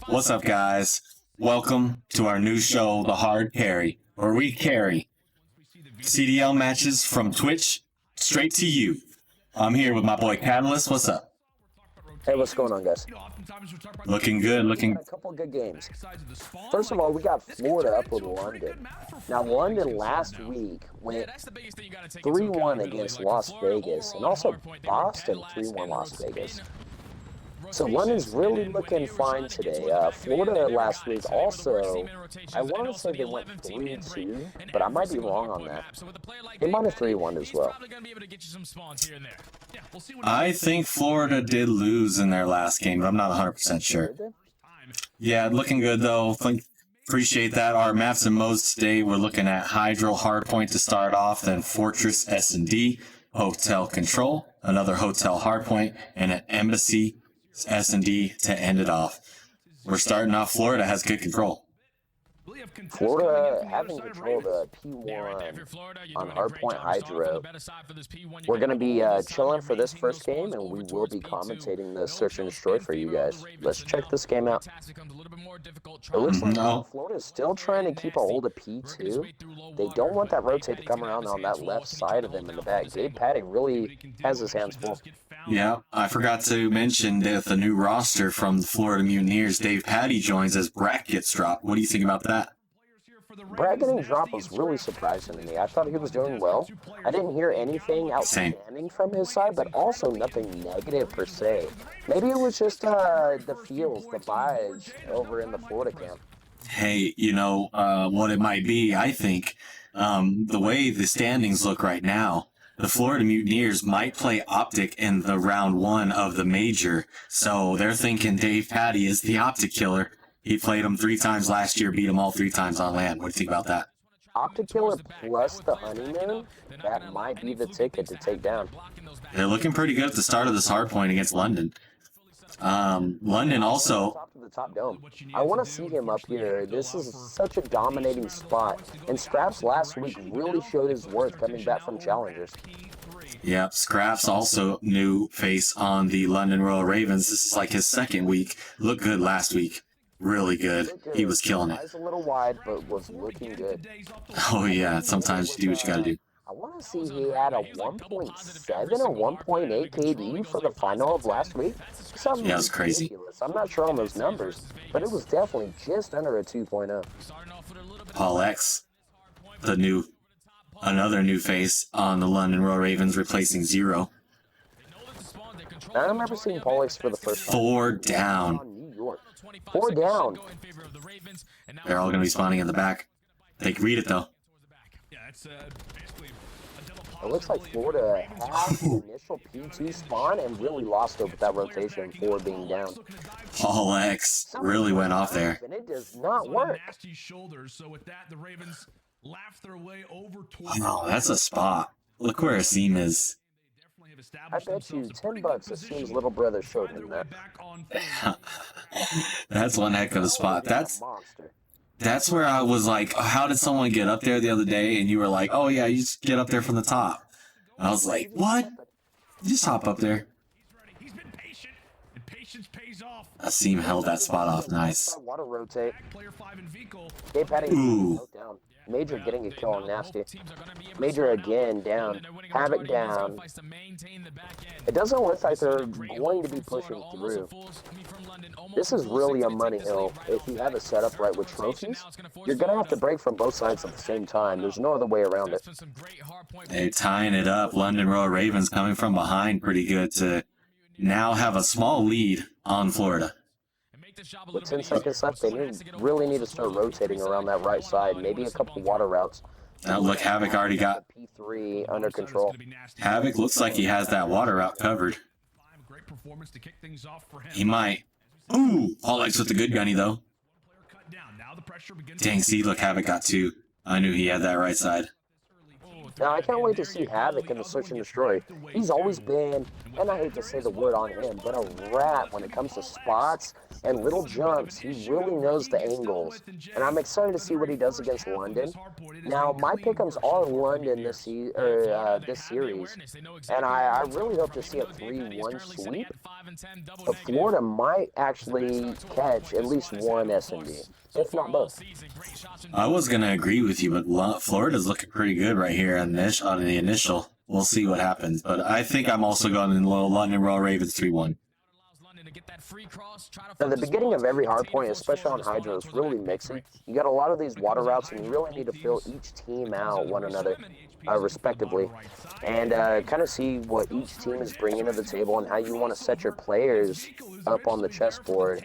What's up, guys? Welcome to our new show, The Hard Carry, where we carry CDL matches from Twitch straight to you. I'm here with my boy Catalyst. What's up? Hey, what's going on, guys? Looking good. A couple good games. First of all, we got Florida up with London. Now, London last week went 3-1 against Las Vegas, and also Boston 3-1 Las Vegas. So London's really looking fine today. Florida last week also, I want to say they went 3-2, but I might be wrong on that. They might have 3-1 as well. I think Florida did lose in their last game, but I'm not 100% sure. Yeah, looking good, though. Appreciate that. Our maps and modes today, we're looking at Hydro Hardpoint to start off, then Fortress S&D, Hotel Control, another Hotel Hardpoint, and an Embassy S&D to end it off. We're starting off. Florida has good control. Florida having control of the P1 on Hardpoint Hydro. We're going to be chilling for this first game, and we will be commentating the Search and Destroy for you guys. Let's check this game out. It looks like Florida's still trying to keep a hold of P2. They don't want that rotate to come around on that left side of them in the back. Davpadie really has his hands full. Yeah, I forgot to mention that the new roster from the Florida Mutineers, Davpadie joins as Brack gets dropped. What do you think about that? Brad getting dropped was really surprising to me. I thought he was doing well. I didn't hear anything outstanding from his side, but also nothing negative per se. Maybe it was just the feels, the vibes over in the Florida camp. Hey, you know what it might be? I think the way the standings look right now, the Florida Mutineers might play Optic in the round 1 of the major. So they're thinking Davpadie is the Optic killer. He played him 3 times last year, beat him all 3 times on land. What do you think about that? Optic killer plus the honeymoon, that might be the ticket to take down. They're looking pretty good at the start of this hardpoint against London. London also... Top to the top dome. I want to see him up here. This is such a dominating spot. And Scraps last week really showed his worth coming back from challengers. Yep, Scraps also new face on the London Royal Ravens. This is like his second week. Looked good last week. Really good. He was killing it. Eyes a little wide, but was looking good. Oh yeah, sometimes you do what you gotta do. I want to see he had a 1.7 or 1.8 KD for the final of last week. Yeah, it was crazy. Ridiculous. I'm not sure on those numbers, but it was definitely just under a 2.0. Paul X, another new face on the London Royal Ravens, replacing Zero. I remember seeing Paul X for the first time. 4 down. 4 down. They're all going to be spawning in the back. They can read it, though. It looks like Florida had the initial P2 spawn and really lost it with that rotation for being down. Paul X really went off there. And it does not work. Oh, that's a spot. Look where Asim is. I bet you $10 Asim's little brother showed him that. That's one heck of a spot. That's where I was like, how did someone get up there the other day? And you were like, oh yeah, you just get up there from the top. And I was like, what? You just hop up there. Asim held that spot off nice. Water rotate. Ooh. Major getting a kill on Nasty. Major again down. Havoc down. It doesn't look like they're going to be pushing through. This is really a money hill. If you have it set up right with trophies, you're going to have to break from both sides at the same time. There's no other way around it. They're tying it up. London Royal Ravens coming from behind pretty good to now have a small lead on Florida. With 10 seconds left, they really need to start rotating around that right side. Maybe a couple water routes. Now look, Havoc already got P3 under control. Havoc looks like he has that water route covered. He might. Ooh, Paul X with the good gunny though. Dang, see, look, Havoc got 2. I knew he had that right side. Now, I can't wait to see Havoc in the Search and Destroy. He's always been, and I hate to say the word on him, but a rat when it comes to spots and little jumps. He really knows the angles, and I'm excited to see what he does against London. Now, my pick'ems are London this series, and I really hope to see a 3-1 sweep. But Florida might actually catch at least one S&D, if not both. I was going to agree with you, but Florida's looking pretty good right here on the initial. We'll see what happens. But I think I'm also going in low London Royal Ravens 3-1. At the beginning of every hard point, especially on Hydro, is really mixing. You got a lot of these water routes, and you really need to fill each team out one another, respectively, and kind of see what each team is bringing to the table and how you want to set your players up on the chessboard.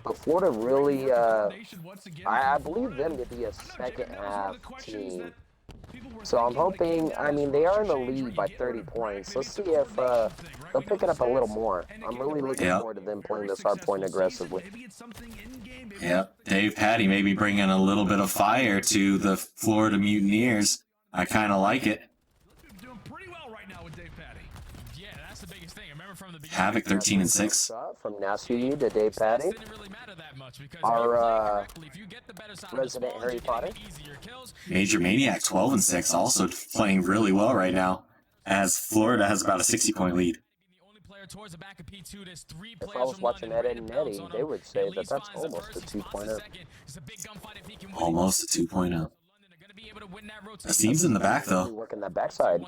But Florida really, I believe them to be a second half team. So I'm hoping, I mean, they are in the lead by 30 points. Let's see if they'll pick it up a little more. I'm really looking forward to them playing this hard point aggressively. Yep, Davpadie maybe bringing a little bit of fire to the Florida Mutineers. I kind of like it. Havoc 13-6. From Nasty to Davpadie. Our resident Harry Potter. Major Maniac 12-6, also playing really well right now, as Florida has about a 60-point lead. If I was watching Ed and Eddie, they would say that that's almost a 2.0. Almost a 2.0. Asim's in the back though. Working that backside.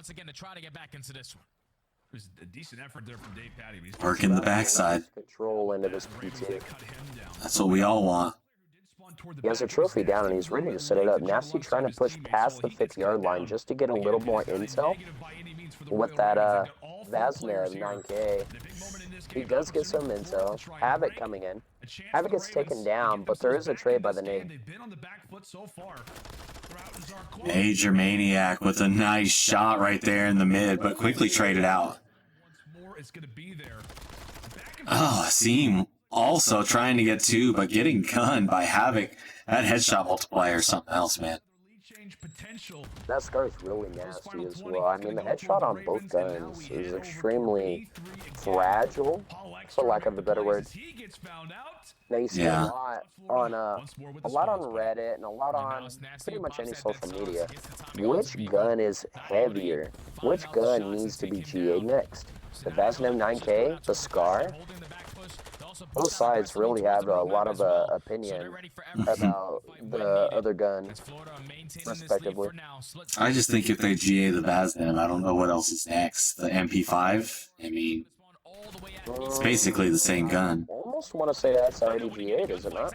There's a decent effort there from Davpadie. Working the backside. Control into this P2. That's what we all want. He has a trophy down and he's ready to set it up. Nasty trying to push past the 50-yard line just to get a little more intel with that Vasnev 9K. He does get some intel. Havoc coming in. Havoc gets taken down, but there is a trade by the name. Major Maniac with a nice shot right there in the mid, but quickly traded out. Oh, Asim also trying to get two, but getting gunned by Havoc. That headshot multiplier is something else, man. That scar's really nasty as well. I mean, the headshot on both guns is extremely fragile, for lack of a better word. Now you see a lot on Reddit and a lot on pretty much any social media. Which gun is heavier? Which gun needs to be GA'd next? The Vasnev 9K, the Scar? Both sides really have a lot of opinion about the other gun, respectively. I just think if they GA the Vasnev, I don't know what else is next. The MP5? I mean, it's basically the same gun. I almost want to say that's already GA'd, is it not?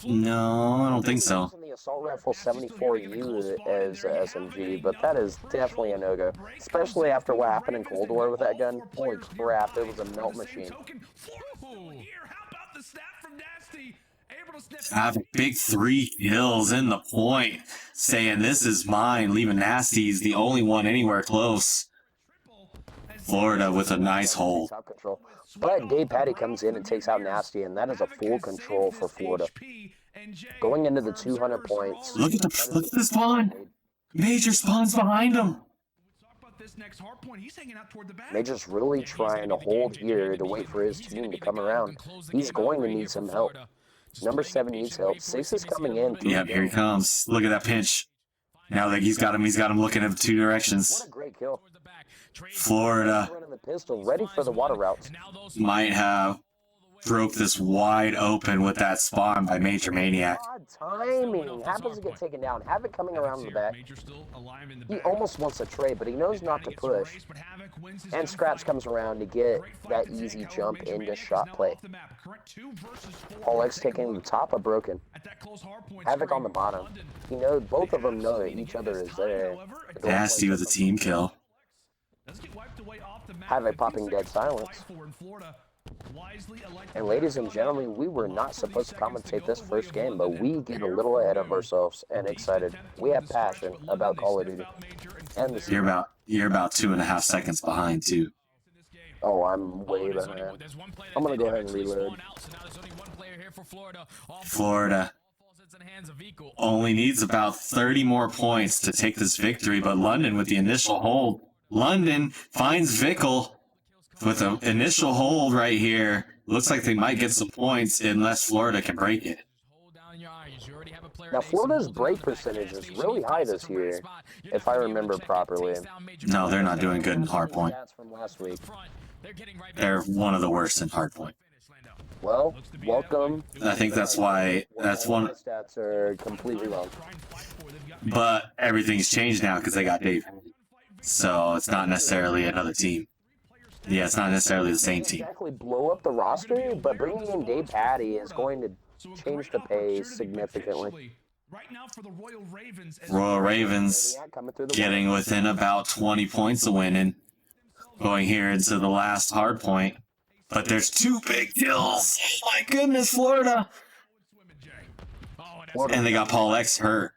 No, I don't think so. The assault rifle 74U as SMG, but that is definitely a no-go, especially after what happened in Cold War with that gun. Holy crap, it was a melt machine. Having big 3 kills in the point, saying this is mine, leaving Nasty's the only one anywhere close. Florida with a nice hole. But Davpadie comes in and takes out Nasty, and that is a full control for Florida. Going into the 200 points. Look at the spawn. Major spawns behind him. Major's really trying to hold here to wait for his team to come around. He's going to need some help. Number 7 needs help. 6 is coming in. Yep, here he comes. Look at that pinch. Now that he's got him looking in 2 directions. What a great kill. Florida ready for the water routes. Might have broke this wide open with that spawn by Major Maniac. Odd timing. Happens to get taken down. Havoc coming around the back. He almost wants a trade, but he knows not to push. And Scraps comes around to get that easy jump into shot play. Alex taking the top of Broken. Havoc on the bottom. You know, both of them know that each other is there. Nasty with a team kill. Havoc popping dead silence. And ladies and gentlemen, we were not supposed to commentate this first game, but we get a little ahead of ourselves and excited. We have passion about Call of Duty. And you're about 2.5 seconds behind too. Oh, I'm way behind. I'm gonna go ahead and reload. Florida only needs about 30 more points to take this victory, but London with the initial hold. London finds Vickle with an initial hold right here. Looks like they might get some points unless Florida can break it. Now, Florida's break percentage is really high this year, if I remember properly. No, they're not doing good in hardpoint. That's from last week. They're one of the worst in hardpoint. Well, welcome. I think that's why, that's one. Stats are completely wrong. But everything's changed now because they got Dave. So it's not necessarily another team. Yeah, it's not necessarily the same team. Exactly blow up the roster, but bringing in Davpadie is going to change the pace significantly. Royal Ravens getting within about 20 points of winning. Going here into the last hard point. But there's 2 big kills. Oh my goodness, Florida. And they got Paul X hurt.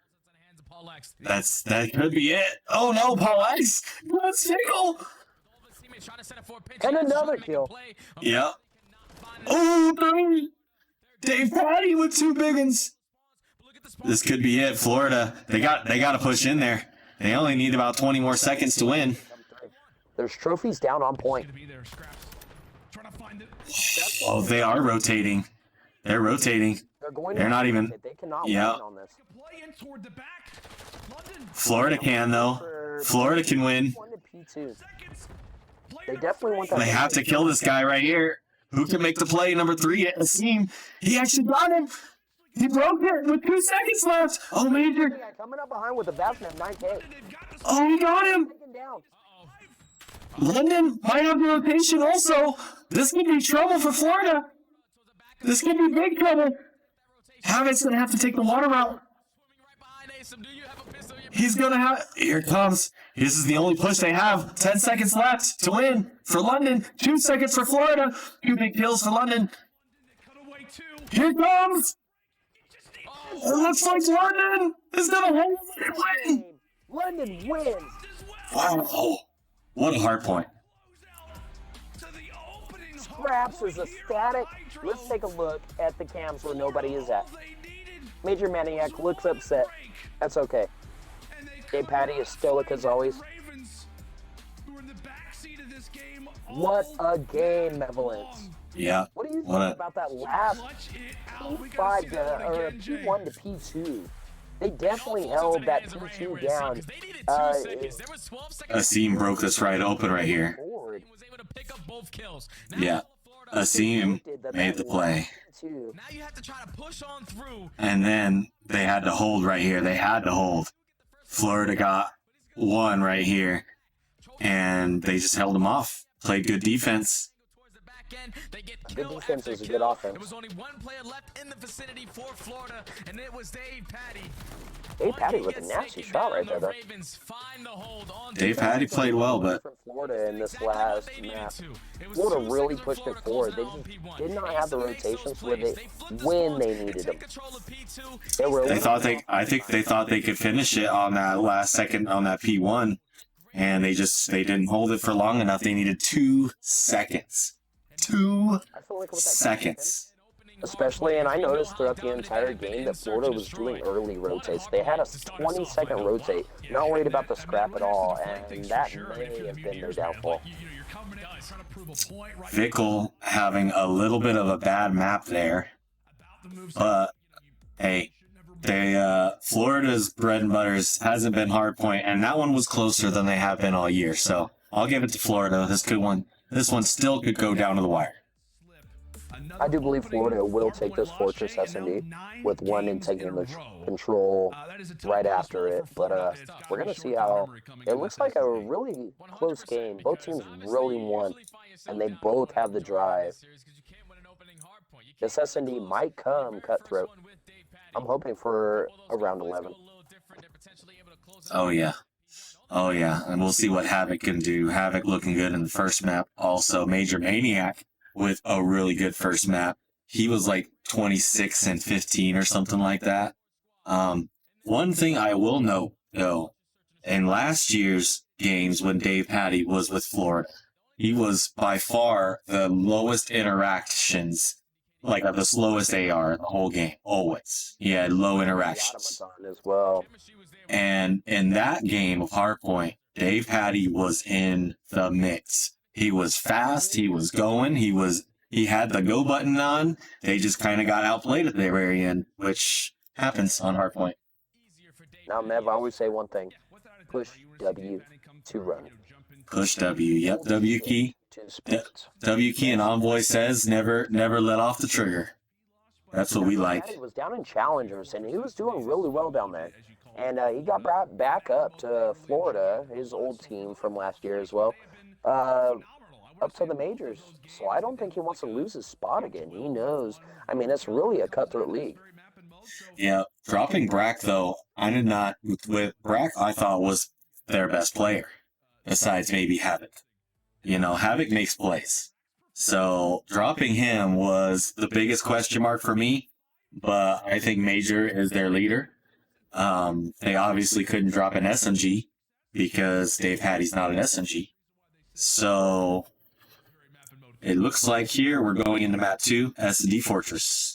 That could be it. Oh no, Paul X. Let's Vickle. And another kill. Yep. Oh, 3. Davpadie with 2 big ones. This could be it, Florida. They got to push in there. They only need about 20 more seconds to win. There's trophies down on point. Oh, they are rotating. They're rotating. They're not even. They cannot yeah. win on this. Florida can though. Florida can win. They definitely want that. They have to kill this guy right here. Who can make the play? Number 3 at Asim. He actually got him. He broke it with 2 seconds left. Oh, Major. Coming up behind with a basket of 9K. Oh, he got him. London might have the rotation also. This could be trouble for Florida. This could be big trouble. Havoc's going to have to take the water route. He's going to have... Here it comes. This is the only push they have. 10 seconds left to win for London. 2 seconds for Florida. 2 big kills for London. Here it comes. It looks like London is going to win. London wins. Wow. What a hard point. Scraps is ecstatic. Let's take a look at the cams where nobody is at. Major Maniac looks upset. That's okay. Davpadie is stoic as always. What a game, Mevalence. Yeah. What do you think about that last P5 or P1 to P2? They definitely held that P2 down. Asim broke this right open right here. Yeah. Asim made the play. And then they had to hold right here. They had to hold. Florida got 1 right here. And they just held them off. Played good defense. Good defense is a good offense. There was only 1 player left in the vicinity for Florida, and it was Davpadie. Davpadie with a nasty shot right there, though. Davpadie played well, but Florida in this last map, Florida really pushed it forward. They just did not have the rotations when they needed them. I think they thought they could finish it on that last second on that P1, and they didn't hold it for long enough. They needed 2 seconds. 2 seconds. Especially, and I noticed throughout the entire game that Florida was doing early rotates. They had a 20-second rotate, not worried about the scrap at all, and that may have been their downfall. Vickle having a little bit of a bad map there, but hey, Florida's bread and butters hasn't been hardpoint, and that one was closer than they have been all year. So I'll give it to Florida. This one still could go down to the wire. I do believe Florida will take this Fortress S&D with London taking the control right after it. But we're going to see how it looks like a really close game. Both teams really won, and they both have the drive. This S&D might come cutthroat. I'm hoping for around 11. Oh, yeah. Oh, yeah. And we'll see what Havoc can do. Havoc looking good in the first map. Also, Major Maniac with a really good first map. He was like 26 and 15 or something like that. One thing I will note, though, in last year's games when Davpadie was with Florida, he was by far the lowest interactions like the slowest AR in the whole game, always. He had low interactions. As well. And in that game of Hardpoint, Davpadie was in the mix. He was fast, he was going, he had the go button on. They just kind of got outplayed at the very end, which happens on Hardpoint. Now, Mev, I always say one thing. Push W to run. Push W. Yep, W key. W key and Envoy says never let off the trigger. That's what we like. He was down in Challengers, and he was doing really well down there. And he got brought back up to Florida, his old team from last year as well, up to the majors. So I don't think he wants to lose his spot again. He knows. I mean, it's really a cutthroat league. Yeah, dropping Brack, though, I did not. With Brack, I thought was their best player, besides maybe Havoc. You know, Havoc makes plays. So dropping him was the biggest question mark for me, but I think Major is their leader. They obviously couldn't drop an SMG because Davpadie's not an SMG. So it looks like here we're going into map 2, SD Fortress.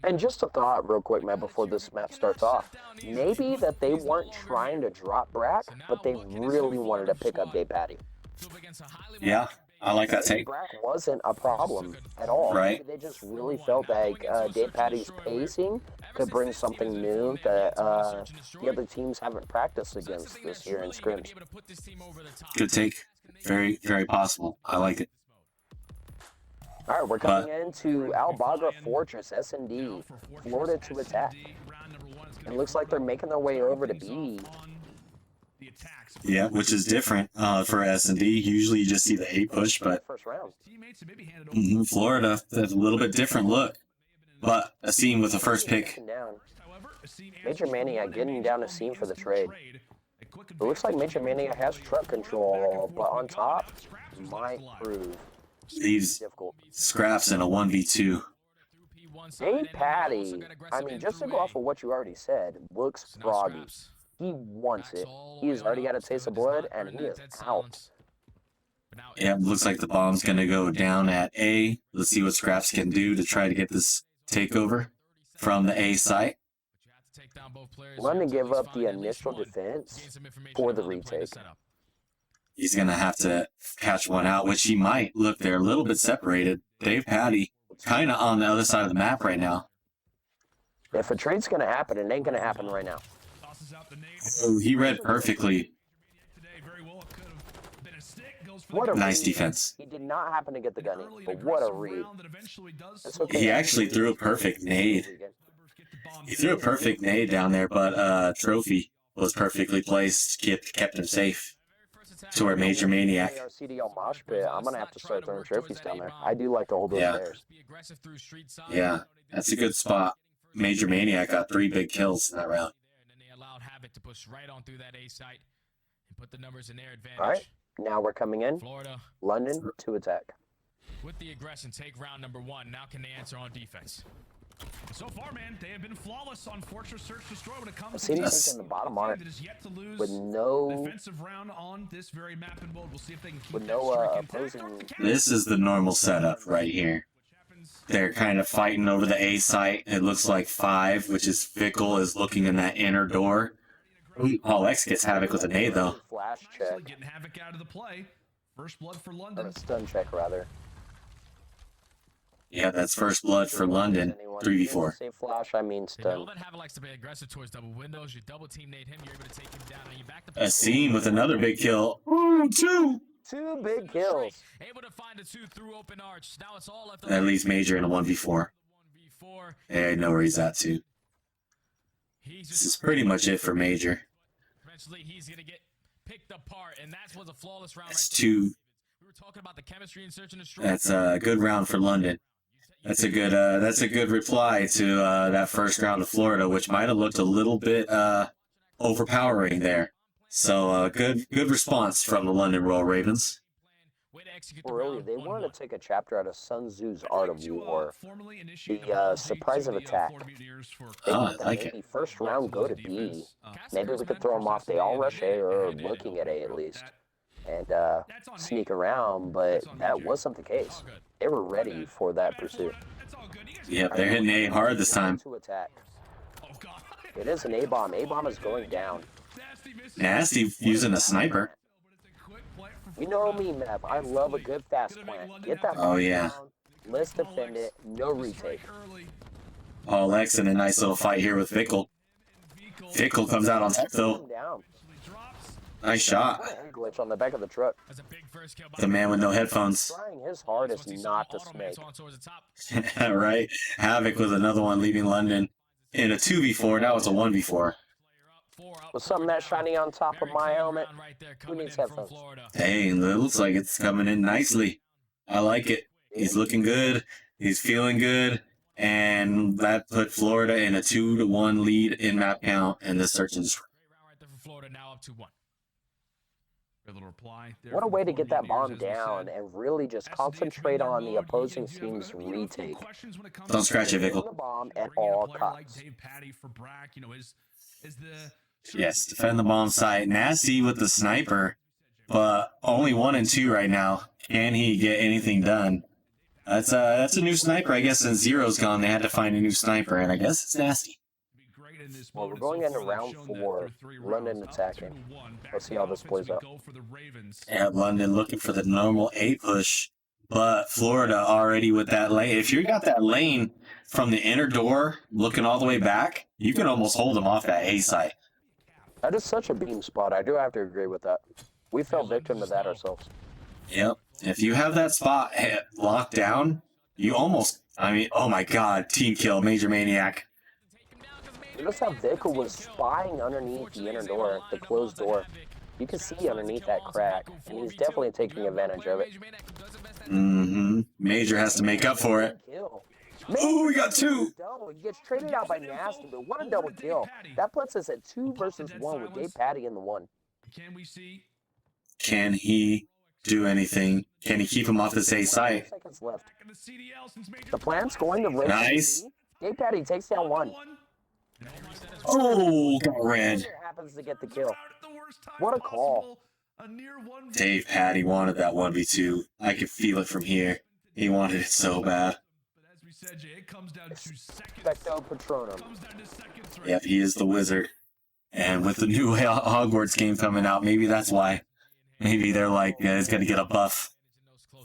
And just a thought real quick, Matt, before this map starts off. Maybe that they weren't trying to drop Brack, but they really wanted to pick up Davpadie. Yeah, I like that take. Brack wasn't a problem at all. Right. Maybe they just really felt like Davpadie's pacing could bring something new that the other teams haven't practiced against this year in scrims. Good take. Very, very possible. I like it. All right, we're coming into Albagra Fortress, S&D, Florida to attack. It looks like they're making their way over to B. Yeah, which is different for S&D. Usually you just see the A push, but First round. Florida, that's a little bit different look. But a scene with the first pick. Major Mania getting down a scene for the trade. It looks like Major Mania has truck control, but on top, might prove These difficult. scraps in a 1v2. Davpadie, I mean, just to go off of what you already said, looks froggy. He wants it. He's already got a taste of blood, and he is out. Yeah, looks like the bomb's going to go down at A. Let's see what Scraps can do to try to get this takeover from the A site. London gave up the initial defense for the retake. He's going to have to catch one out, which he might. Look, they're a little bit separated. Davpadie kind of on the other side of the map right now. If a trade's going to happen, it ain't going to happen right now. Oh, he read perfectly. What a Nice read. defense. He did not happen to get the gunny, but what a read. It's okay. He actually threw a perfect nade. He threw a perfect nade down there, but Trophy was perfectly placed, kept him safe to where Major Maniac. Our CDL mosh pit, I'm going to have to start throwing trophies down there. I do like to hold those bears. Yeah, that's a good spot. Major Maniac got 3 big kills in that round. To push right on through that A site and put the numbers in their advantage. All right, now we're coming in. Florida, London to attack. with the aggression, take round number 1. Now can they answer on defense? So far, man, they have been flawless on Fortress Search Destroy when it comes I to see Yes. in the bottom art that is yet to lose with no defensive round on this very map and mode. We'll see if they can keep with that no streak intact. opposing. This is the normal setup right here. They're kind of fighting over the A site. It looks like 5, which is Fickle, is looking in that inner door. Paul X gets Havoc with a nade, though. Flash check. Getting Havoc out of the play. First blood for Or London. a stun check, rather. Yeah, that's first blood for London. 3v4. Say flash, I mean They know stun. that Havoc likes to play aggressive towards double windows. You double team nade him, you're able to take him down. And you back the A scene with another big kill. Ooh, 2! 2 big kills. Able to find a 2 through open arch. Now it's all left. That leaves Major in a 1v4. 1v4. Hey, I know where he's at, too. This is pretty much it for Major. Eventually, he's gonna get picked apart, and that was a flawless round. That's right there. 2. We were talking about the chemistry in search and destroy. That's a good round for London. That's a good reply to that first round of Florida, which might have looked a little bit overpowering there. So good response from the London Royal Ravens. Really, they wanted to take a chapter out of Sun Tzu's Art of War. The surprise of attack. They Oh, want I like that maybe it. first round go to B. Maybe we could throw them off. They all rush A or are looking at A at least. and sneak around, but that wasn't the case. They were ready for that pursuit. Yep, they're hitting A hard this time. To attack. It is an A-bomb. A-bomb is going down. Nasty using a sniper. You know me, Map. I love a good fast plant. Get that Oh, yeah. down. Let's defend it. No retake. Oh, Lex in a nice little fight here with Fickle. Fickle comes out on top, though. Nice shot. Glitch on the back of the truck. The man with no headphones. Trying his hardest not to snake. Right? Havoc with another one leaving London. In a 2v4, now it's a 1v4. With something that shiny on top of my helmet, who needs headphones? Hey, it looks like it's coming in nicely. I like it. He's looking good. He's feeling good. And that put Florida in a 2-1 lead in map count in the search and destroy. What a way to get that bomb down and really just concentrate on the opposing team's retake. Don't scratch it, The Vickle. bomb at all costs. Yes, defend the bomb site. Nasty with the sniper, but only 1 and 2 right now. Can he get anything done? That's a new sniper, I guess. Since Zero's gone, they had to find a new sniper, and I guess it's Nasty. Well, we're going into round 4. London attacking. Let's see how this plays out. Yeah, London looking for the normal A push, but Florida already with that lane. If you got that lane from the inner door looking all the way back, you can almost hold them off that A site. That is such a beam spot. I do have to agree with that. We fell victim to that ourselves. Yep. If you have that spot locked down, you almost, I mean, oh my god, team kill, Major Maniac. Notice how Vickle was spying underneath the inner door, the closed door. You can see underneath that crack, and he's definitely taking advantage of it. Mm-hmm. Major has to make up for it. Oh, we got 2. Double. He gets traded out by Nasty, but what a double kill. That puts us at 2 versus 1 with Davpadie in the 1. Can he do anything? Can he keep him off this A site? Seconds left. The plant's going to race. Nice. Davpadie takes down 1. Oh, got red. Happens to get the kill. What a call. Davpadie wanted that 1v2. I could feel it from here. He wanted it so bad. Expecto Patronum. Yep, he is the wizard. And with the new Hogwarts game coming out, maybe that's why. Maybe they're like, he's got to get a buff.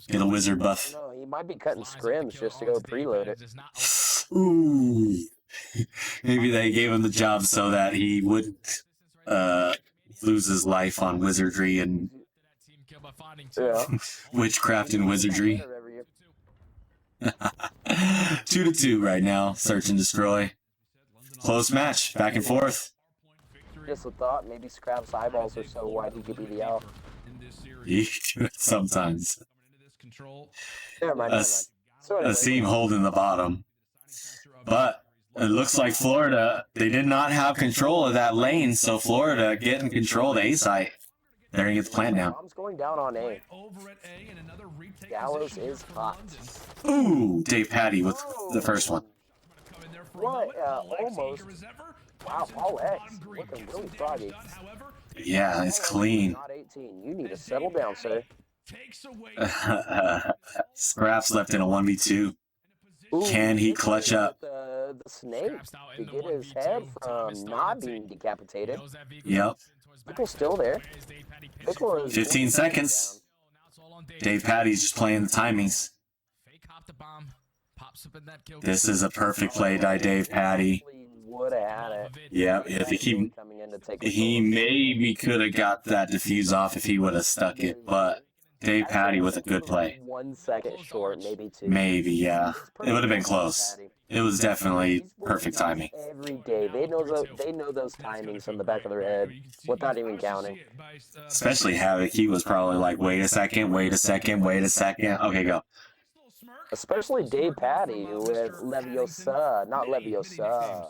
Get a wizard buff. No, he might be cutting scrims just to go preload it. Ooh. Maybe they gave him the job so that he wouldn't lose his life on wizardry and witchcraft and wizardry. 2-2 right now. Search and destroy. Close match. Back and forth. Just a thought, maybe Scrap's eyeballs are so wide he could be the L. You can do it sometimes. Never mind. Asim holding the bottom. But it looks like Florida, they did not have control of that lane, so Florida getting control of the A site. They're going to get the plant down. Bomb's going down on A. Gallows is hot. Ooh, Davpadie with the first one. What? Almost. Wow, Paul X looking really froggy. Yeah, it's clean. Not 18. You need to settle down, sir. Scraps left in a 1v2. Ooh, Can he clutch up? The snake to get his head from not being decapitated. Yep. Pickle's still there. Pickle is 15 seconds. Davpadie's just playing the timings. This is a perfect play by Davpadie. Would have had it. Yeah, if he maybe could have got that defuse off if he would have stuck it, but Davpadie with a good play. 1 second short, maybe 2. Maybe, yeah. It would have been close. It was definitely perfect timing. Every day, they know those timings on the back of their head without even counting. Especially Havoc, he was probably like, wait a second, wait a second, wait a second. Okay, go. Especially Davpadie with Leviosa, not Leviosa.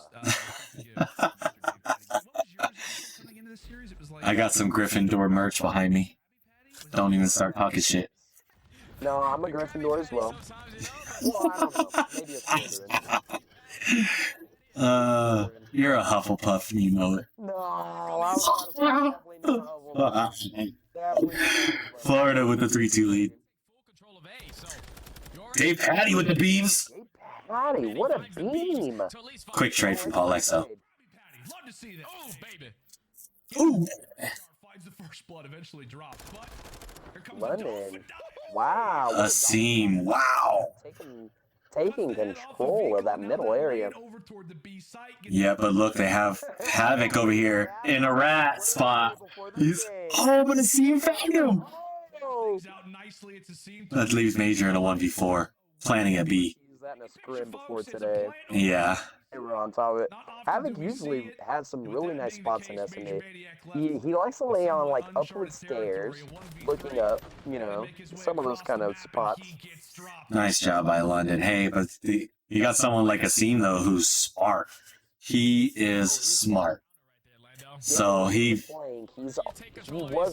I got some Gryffindor merch behind me. Don't even start talking shit. No, I'm a Gryffindor as well. Well, I don't know. Maybe a Slytherin. You're a Hufflepuff and you know it. No, I'm definitely not a Hufflepuff. Florida with the 3-2 lead. Davpadie with the beams. Davpadie, what a beam! Quick trade from Paul Exo. Love to see that. Oh, baby. Ooh. Finds the first blood, eventually drops, but here comes London. Wow. A seam. Wow. Taking control of that middle area. Yeah, but look, they have Havoc over here in a rat spot. He's but a seam found him. That leaves Major in a 1v4, planning a B. Used that in a scrim before today. Yeah. They were on top of it. Havoc usually has some really nice spots in SMA. He likes to lay on like upward stairs, looking up, you know, some of those kind of spots. Nice job by London. Hey, but you got someone like a seam though who's smart. He is smart. So he was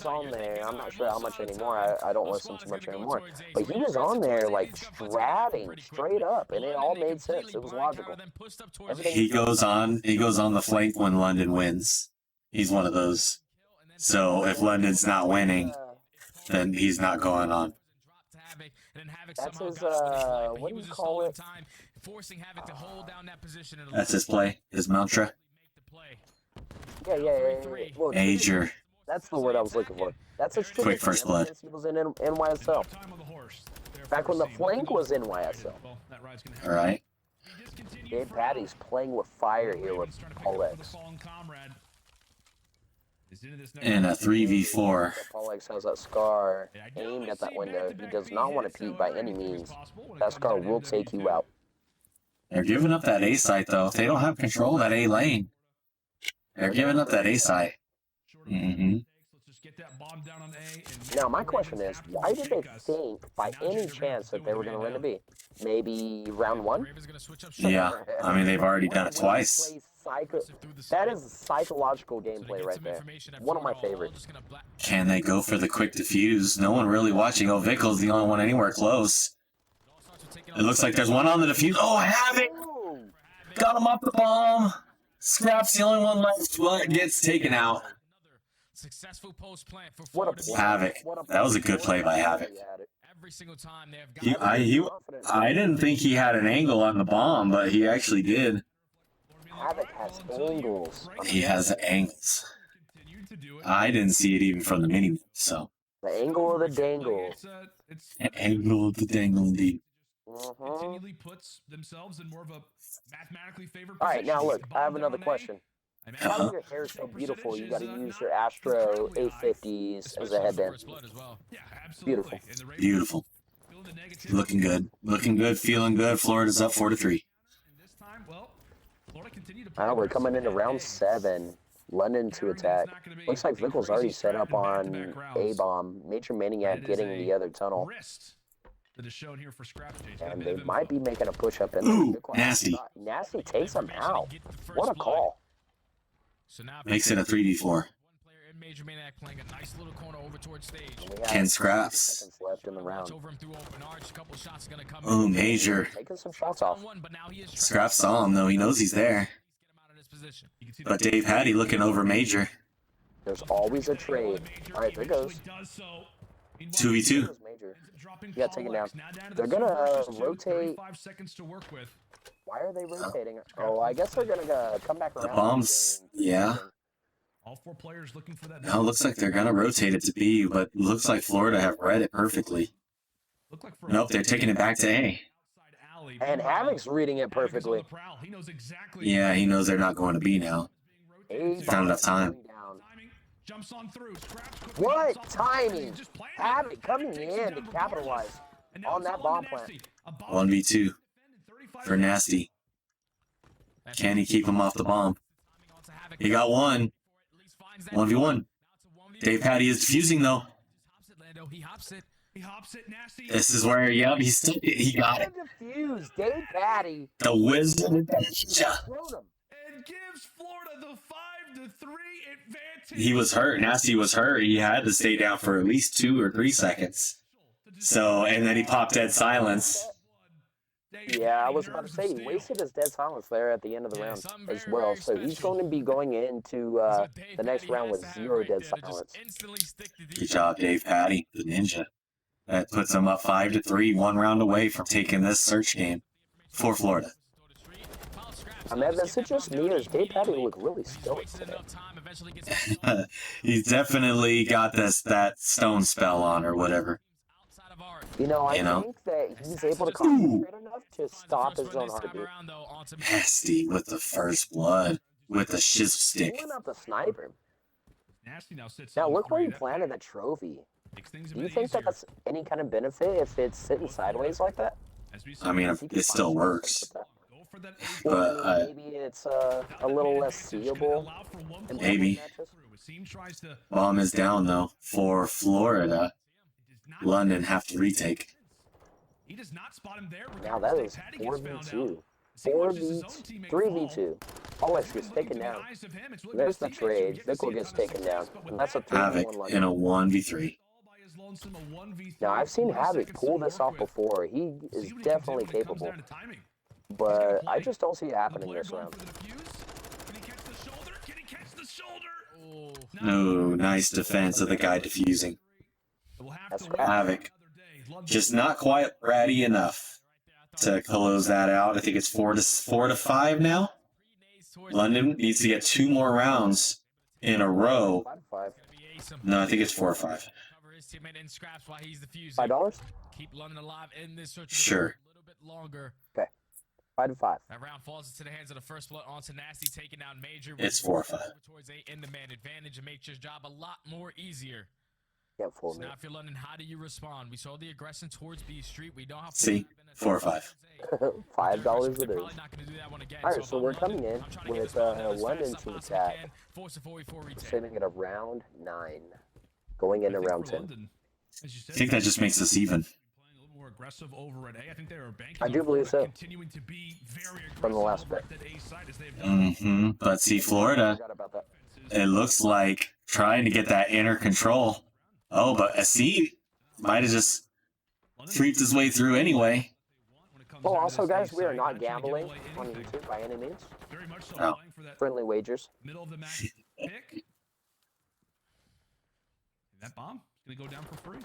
on there. I'm not sure how much anymore. I don't listen too much anymore. But he was on there like stratting straight up, and it all made sense. It was logical. He goes on the flank when London wins. He's one of those. So if London's not winning, then he's not going on. That's his what do you call it? That's his play, his mantra. Yeah. Well, Major. that's the word I was looking for. That's his Quick first blood. He was in NYSL. Back when the flank was in NYSL. All right. Davpadie's playing with fire here with Paul X. In a 3v4. Paul X has that scar aimed at that window. He does not want to peek by any means. That scar will take you out. They're giving up that A site though. If they don't have control of that A lane, they're giving up that A site. Now, my question is, why did they think, by any chance, that they were going to win the B? Maybe round one? Yeah, I mean, they've already done it twice. That is psychological gameplay right there. One of my favorites. Can they go for the quick defuse? No one really watching. Oh, Vickle's the only one anywhere close. It looks like there's one on the defuse. Oh, Havoc! Got him off the bomb. Scrap's the only one left, but gets taken out. Havoc. That was a good play by Havoc. I didn't think he had an angle on the bomb, but he actually did. Havoc has angles. He has angles. I didn't see it even from the mini, so. The angle of the dangle. Angle of the dangle, indeed. Continually puts themselves in more of a mathematically favored All right, now look, I have another question. How is your hair so beautiful? You got to use your Astro 850s as a headband. Beautiful. Beautiful. Looking good. Looking good, feeling good. Florida's up 4-3. All right, we're coming into round 7. London to attack. Looks like Vickle's already set up on A-bomb. Major Maniac getting the other tunnel. And they might be making a push-up in there. Ooh, nasty. Nasty takes him out. What a call. Makes it a 3v4. 10 scraps. Left in the round. Oh, Major. Taking some shots off. Scrap saw him, though. He knows he's there. But Davpadie looking over Major. There's always a trade. All right, there goes. 2v2. You got taken down. They're going to rotate. Why are they rotating? Oh, I guess they're going to come back around. The bombs, yeah. No, looks like they're going to rotate it to B, but looks like Florida have read it perfectly. Nope, they're taking it back to A. And Havoc's reading it perfectly. Yeah, he knows they're not going to B now. Not enough time. What timing? Havoc coming in to capitalize on that bomb plant. 1v2 for Nasty. Can he keep him off the bomb? He got one. 1v1. Davpadie is defusing though. This is where, yep, he got it. Defused. Davpadie. The Wizard. And gives Florida the 5-3 advantage. He was hurt. Nasty was hurt. He had to stay down for at least 2 or 3 seconds. So, and then he popped dead silence. Yeah, I was about to say, he wasted his dead silence there at the end of the round as well. So he's going to be going into the next round with 0 dead silence. Good job, Davpadie, the ninja. That puts him up 5-3, 1 round away from taking this search game for Florida. I mean, that's just me, as Davpadie looked really stoic today. He's definitely got that stone spell on or whatever. You know, I think that he's able to concentrate enough to stop his own heartbeat. Nasty with the first blood, with the shizzle stick. Pulling out the sniper. Nasty now sits. Now look where he planted that trophy. Do you think that that's any kind of benefit if it's sitting sideways like that? I mean, it still works. But maybe it's a little less seeable. Maybe. Bomb is down though for Florida. London have to retake. He does not spot him there. Now that is 4v2. 3v2. Oh, it's gets taken down. There's the trade. Fickle gets taken down. And that's a 3v1 Havoc in a 1v3. Now, I've seen Havoc pull this off before. He is definitely capable. But I just don't see it happening this round. No, nice defense of the guy defusing. That's Havoc. Just not quite ratty enough to close that out. I think it's 4-5 now. London needs to get 2 more rounds in a row. 5-5. No, I think it's 4-5. $5? Keep London alive in this search Sure. a little bit longer. Okay. 5-5. That round falls into the hands of the first blood onto Nasty, taking down Major. It's 4-5. Towards a in-demand advantage and makes your job a lot more easier. Yeah, 4 So now if you're London, how do you respond? We saw the aggression towards B Street. We don't have to. See? 4-5. $5 it is. Alright, so we're coming in with London team attack, sitting at a round 9, going into round 10. I think that just makes us even. I do believe so. From the last bit. But see, Florida, it looks like trying to get that inner control. Oh, but Asim might have just creeped his way through anyway. Oh, also, guys, we are not gambling on YouTube by any means. Oh. Friendly wagers. Middle of the map pick. That bomb is going to go down for free.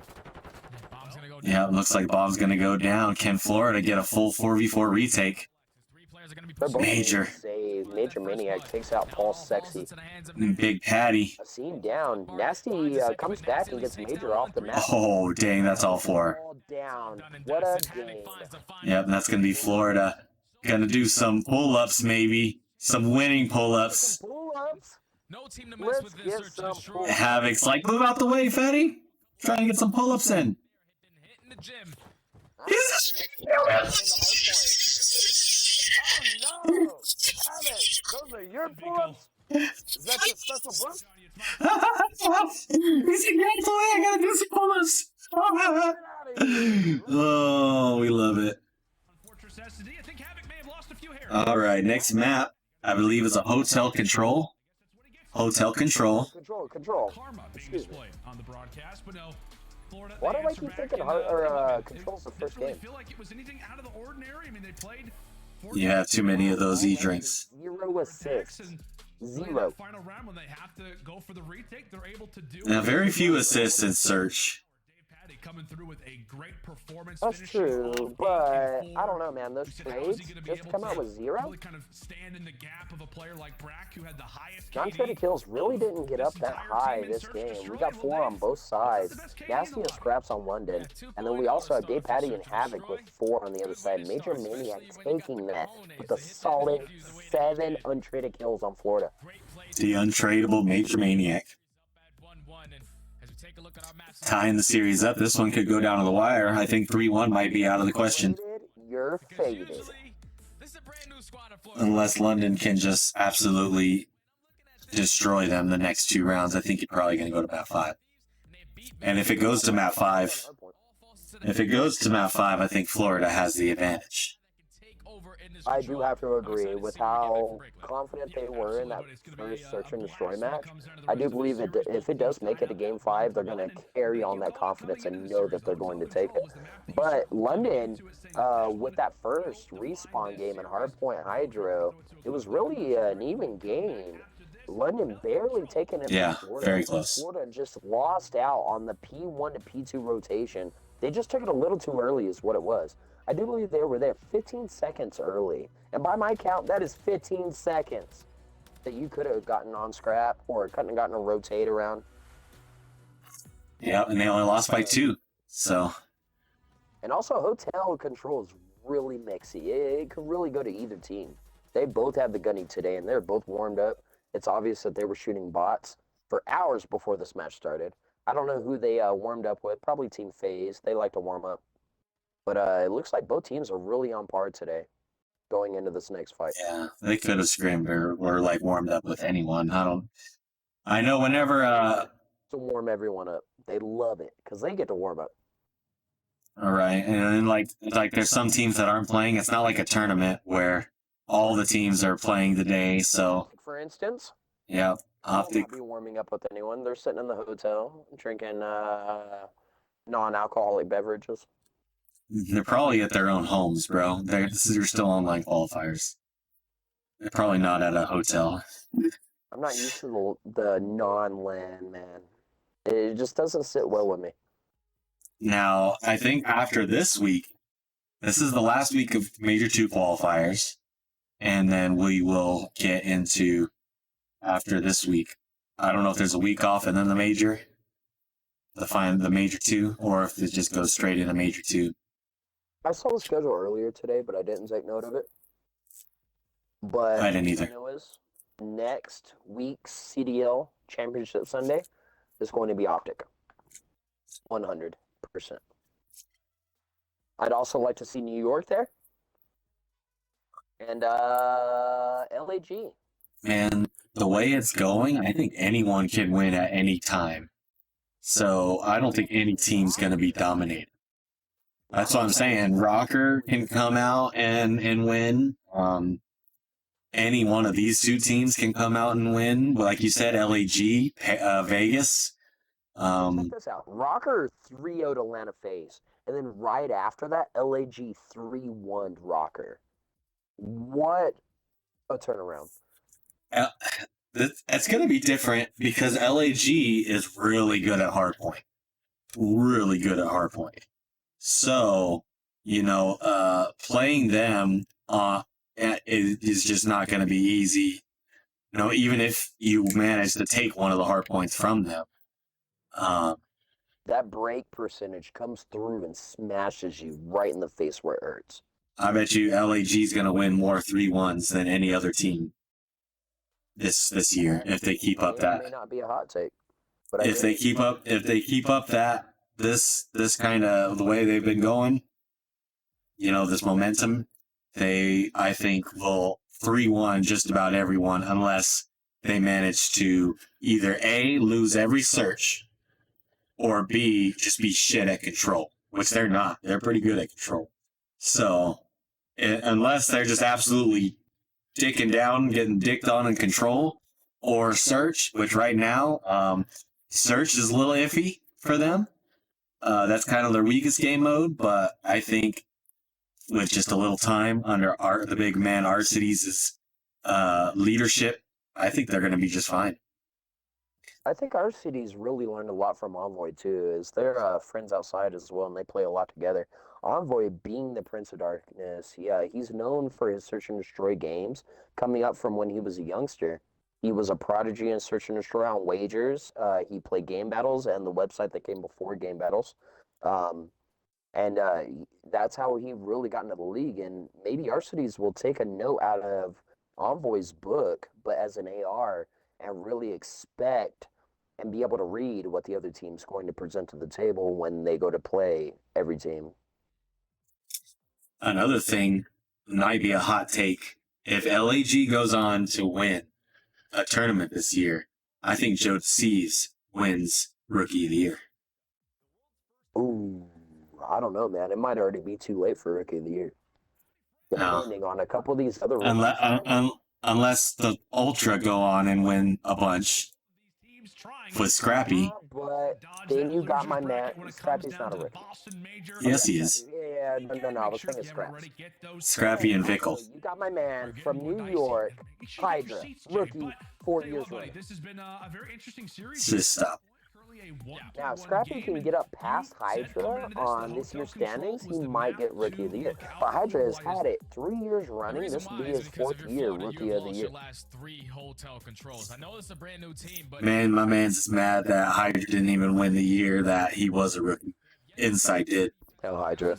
Yeah, it looks like Bob's going to go down. Can Florida get a full 4v4 retake? Major. Major Maniac takes out Paul Sexy. Big Patty. Asim down. Nasty comes back and gets Major off the map. Oh, dang, that's all 4. All down. What a game. Yep, that's going to be Florida. Going to do some pull-ups, maybe. Some winning pull-ups. Pull-ups? No team to mess with this search and destroy. Havoc's like, move out the way, Fatty. Trying to get some pull-ups in. Hitting the gym. Oh no! Havoc, those are your pull-ups? Is that your special boost? He's a great boy. I gotta do some pull-ups. Oh, we love it. All right, next map, I believe, is a hotel control. Hotel control. Control. Excuse me. Why do I keep thinking Control's the first game? You have too many of those E-drinks. 0 assists. 0. Now, very few assists in search. That's true, but I don't know, man. Those trades just come out with 0. Non-traded kills really didn't get up that high this game. We got 4 on both sides. Nasty and Scraps on London, and then we also have Davpadie and Havoc with 4 on the other side. Major Maniac taking that with a solid 7 untraded kills on Florida. The untradeable Major Maniac. Tying the series up. This one could go down to the wire. I think 3-1 might be out of the question. You're faded. Unless London can just absolutely destroy them the next 2 rounds, I think you're probably going to go to map 5. And if it goes to map 5, I think Florida has the advantage. I do have to agree with how confident they were in that first search and destroy match. I do believe if it does make it to Game 5, they're going to carry on that confidence and know that they're going to take it. But London, with that first respawn game in Hardpoint Hydro, it was really an even game. London barely taking it Yeah, from Florida. very close. Florida just lost out on the P1 to P2 rotation. They just took it a little too early is what it was. I do believe they were there 15 seconds early. And by my count, that is 15 seconds that you could have gotten on scrap or couldn't have gotten a rotate around. Yeah, and they only lost by 2. So. And also, hotel control is really mixy. It could really go to either team. They both have the gunny today, and they're both warmed up. It's obvious that they were shooting bots for hours before this match started. I don't know who they warmed up with. Probably Team FaZe. They like to warm up. But it looks like both teams are really on par today going into this next fight. Yeah, they could have scrimmed or like warmed up with anyone. I know whenever to warm everyone up. They love it because they get to warm up. All right, and then like there's some teams that aren't playing. It's not like a tournament where all the teams are playing today. So for instance, yeah, I'll not be warming up with anyone. They're sitting in the hotel drinking non-alcoholic beverages. They're probably at their own homes, bro. They're still online qualifiers. They're probably not at a hotel. I'm not used to the non-LAN, man. It just doesn't sit well with me. Now, I think after this week, this is the last week of Major 2 qualifiers, and then we will get into, after this week, I don't know if there's a week off and then the Major, the Major 2, or if it just goes straight into Major 2. I saw the schedule earlier today, but I didn't take note of it. But I didn't either. What I know is next week's CDL Championship Sunday is going to be Optic. 100%. I'd also like to see New York there. And LAG. Man, the way it's going, I think anyone can win at any time. So I don't think any team's going to be dominated. That's what I'm saying. Rocker can come out and win. Any one of these 2 teams can come out and win. Like you said, LAG, Vegas. Check this out. Rocker 3-0 to Atlanta FaZe. And then right after that, LAG 3-1 Rocker. What a turnaround. It's going to be different because LAG is really good at hardpoint. Really good at hardpoint. So, playing them is just not going to be easy. Even if you manage to take one of the hard points from them. That break percentage comes through and smashes you right in the face where it hurts. I bet you LAG is going to win more 3-1s than any other team this year if they keep up that. It may not be a hot take, but if they keep up that this kind of the way they've been going, this momentum, I think will 3-1 just about everyone unless they manage to either A, lose every search, or B, just be shit at control, which they're not. They're pretty good at control. So, unless they're just absolutely dicking down, getting dicked on in control, or search, which right now, search is a little iffy for them. That's kind of their weakest game mode, but I think with just a little time under the big man Arcides' leadership, I think they're going to be just fine. I think Arcides really learned a lot from Envoy too, as they're friends outside as well, and they play a lot together. Envoy being the Prince of Darkness, yeah, he's known for his Search and Destroy games, coming up from when he was a youngster. He was a prodigy in Search and Destroy on Wagers. He played Game Battles and the website that came before Game Battles. And that's how he really got into the league. And maybe Arcides will take a note out of Envoy's book, but as an AR, and really expect and be able to read what the other team's going to present to the table when they go to play every team. Another thing might be a hot take. If LAG goes on to win a tournament this year, I think Joe C's wins Rookie of the Year. Ooh, I don't know, man. It might already be too late for Rookie of the Year. depending on a couple of these other Unless the Ultra go on and win a bunch with Scrappy. But then you got my man. Scrappy's not a rookie. Yes, he is. Yeah, no. I was thinking Scraps. Scrappy and Vickle. You got my man from New York, Hydra, rookie, 4 years running. This has been a very interesting series. Just stop. Now, Scrappy can get up past Hydra on this year's standings. He might get Rookie of the Year. But Hydra has had it 3 years running. This will be his 4th year Rookie of the Year. Man, my man's mad that Hydra didn't even win the year that he was a rookie. Insight did. Hell, Hydra.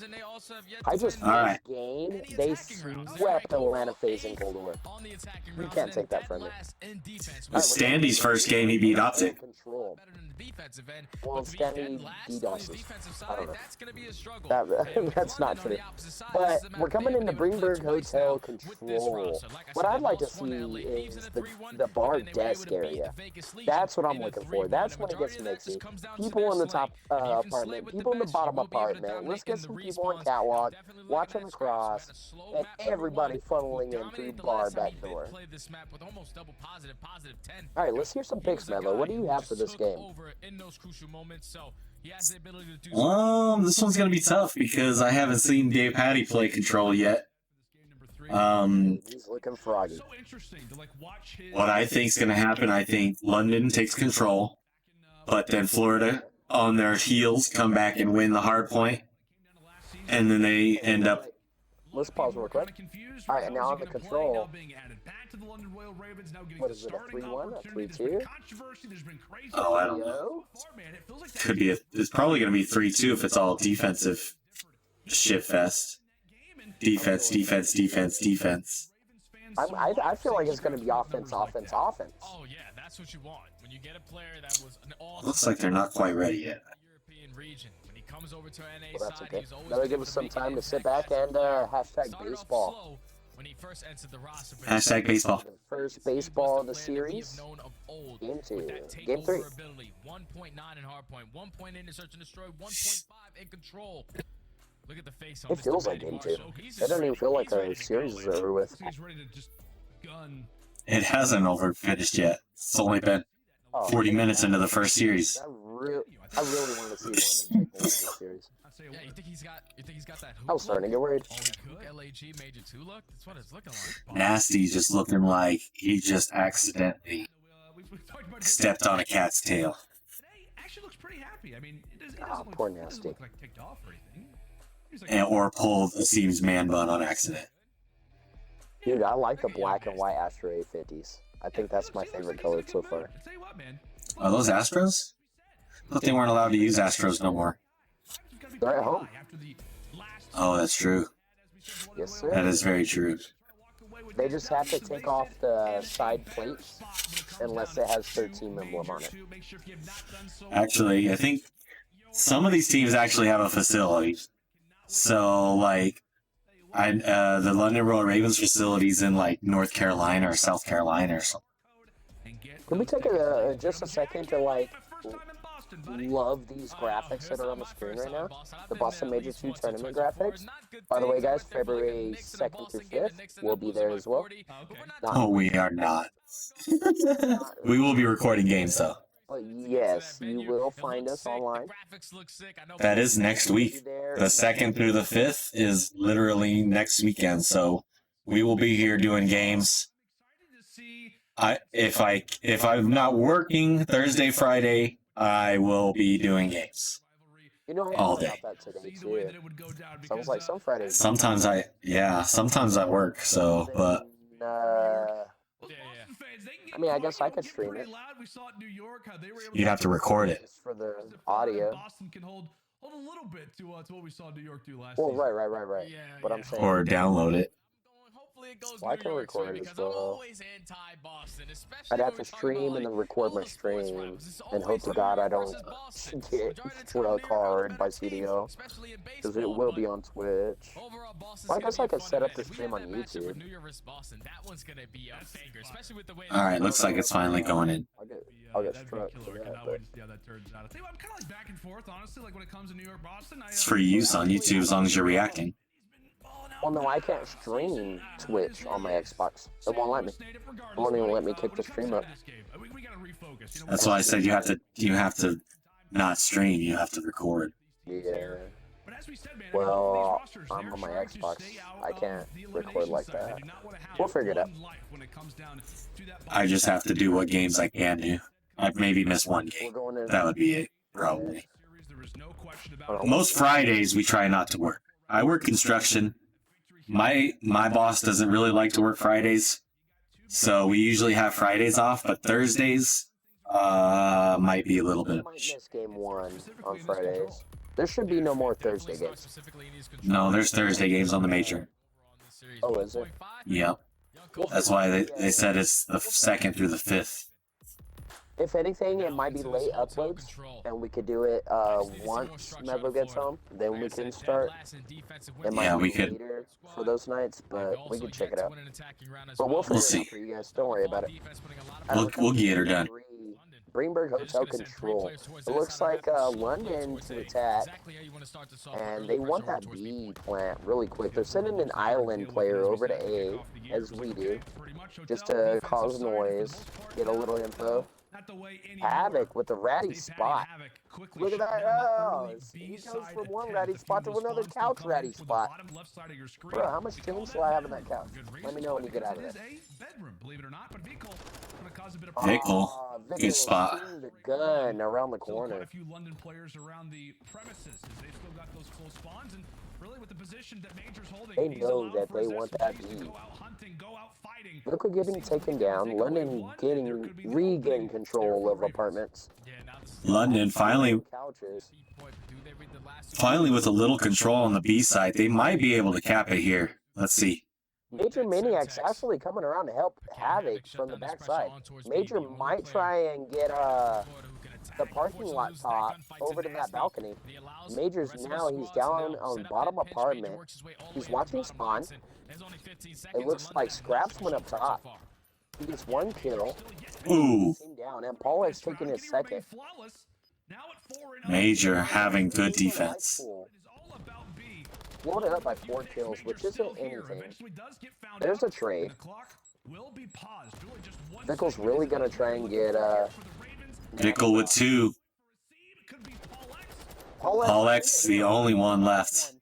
Hydra's first game, they swept Atlanta FaZe in Cold War. You can't take that from me. With Standy's first game, he beat Optic. Well, Standy DDoSes. I don't know. That's not true. But we're coming into Greenberg Hotel Control. What I'd like to see is the bar desk area. That's what I'm looking for. That's when it gets mixy. People in the top apartment, people in the bottom apartment. Let's get some people on catwalk, watching across, and everybody funneling in through bar back door. All right, let's hear some picks, Melo. What do you have for this game? This one's gonna be tough because I haven't seen Davpadie play control yet. He's looking froggy. What I think's gonna happen, I think London takes control, but then Florida on their heels come back and win the hard point, and then they end up. Let's pause real quick. All right, now on the control. What is it, a 3-1, a 3-2? Oh, I don't know. Could be. It's probably going to be 3-2 if it's all defensive shit fest. Defense. I feel like it's going to be offense. Oh yeah, that's what you want. When you get a player that was an awesome. Looks like they're not quite ready yet. Well, that's okay. That'll give us some time to sit back and hashtag baseball. Hashtag baseball. First baseball of the series. Game 2. Game 3. 1.9 in hardpoint, 1 point in search and destroy, 1.5 in control. Look at the face on It feels like game 2. It doesn't even feel like our series is over with. It hasn't finished yet. It's only been 40 minutes into the first series. I really want to see London take the series. Yeah, you think he's got that hoop? I was starting to get worried. LAG Major 2 look? That's what it's looking like. Nasty just looking like he just accidentally stepped on a cat's tail. Actually looks pretty happy. I mean, it Poor Nasty. look like ticked off or anything. And, or pulled a Seam's man bun on accident. Dude, I like the black and white Astro A50s. I think that's my favorite color so far. Tell you what, man. Are those Astros? I thought they weren't allowed to use Astros no more. They're at home. Oh, that's true. Yes, sir. That is very true. They just have to take off the side plates unless it has 13 emblem on it. Actually, I think some of these teams actually have a facility. So, like, the London Royal Ravens facilities in, like, North Carolina or South Carolina or something. Can we take just a second to, like, love these graphics that are on the screen right now? The Boston Major 2 tournament graphics. By the way, guys, February 2nd through 5th, we'll be there as well. Oh, we are not. We will be recording games, though. Yes, you will find us online. That is next week. The 2nd through the 5th is literally next weekend, so we will be here doing games. If I'm not working Thursday, Friday, I will be doing games. You know, all day. About that today too. Sounds like some Fridays. Sometimes I work, so, but I mean, I guess I could stream it. You'd have to record it. Just for the audio. Boston can hold a little bit to what we saw New York do last Well, season. right. Yeah, But I'm saying. Or download it. Well, I can record it as well. I'd have to stream and then record my stream and hope to God I don't get struck hard by CDL because it will be on Twitch. Well, I guess I could set up the stream on YouTube. Alright, looks like it's finally going in. I'll get struck for that. I'll wait to see how that turns out. I think I'm kind of like back and forth, honestly. Like when it comes to New York, Boston, It's free use on YouTube as long as you're reacting. Well, no, I can't stream Twitch on my Xbox. It won't let me. It won't even let me kick the stream up. That's why I said you have to not stream. You have to record. Yeah. Well, I'm on my Xbox. I can't record like that. We'll figure it out. I just have to do what games I can do. I've maybe missed one game. That would be it, probably. Most Fridays we try not to work. I work construction. My boss doesn't really like to work Fridays, so we usually have Fridays off. But Thursdays might be a little bit. Might miss game 1 on Fridays. There should be no more Thursday games. No, there's Thursday games on the major. Oh, is it? Yep. That's why they said it's the 2nd through the 5th. If anything, it might be late uploads, and we could do it once Mevo gets home. Then we can start. It might be later for those nights, but we can check it out. But we'll figure it out for you guys. Don't worry about it. We'll get her done. Greenberg Hotel control. It looks like London to attack, and they want that B plant really quick. They're sending an island player over to A, as we do, just to cause noise, get a little info. Havoc with the ratty spot. Look at that. Oh, he goes from one ratty spot to another couch ratty spot. Bro, how much tunes do I have in that couch? Let me know when you get out of there. Vickle. Good spot. The gun around the corner. A few London players around the premises as they've still got those close spawns, and really with the position that Major's holding, they know that they want that B. Look, we're getting taken down. London regain control of apartments. London finally with a little control on the B side. They might be able to cap it here. Let's see. Major Maniac's actually coming around to help Havoc from the backside. Major might try and get the parking lot top over to that balcony. Major's now, he's down on bottom apartment. He's watching spawn. It looks like Scraps went up top. He gets 1 kill. Ooh. Down, and Paul is taking his second. Major having good defense. Florida up by 4 kills, which isn't anything. There's a trade. Vickle's really going to try and get Vickle with 2. Paul X, the only one left.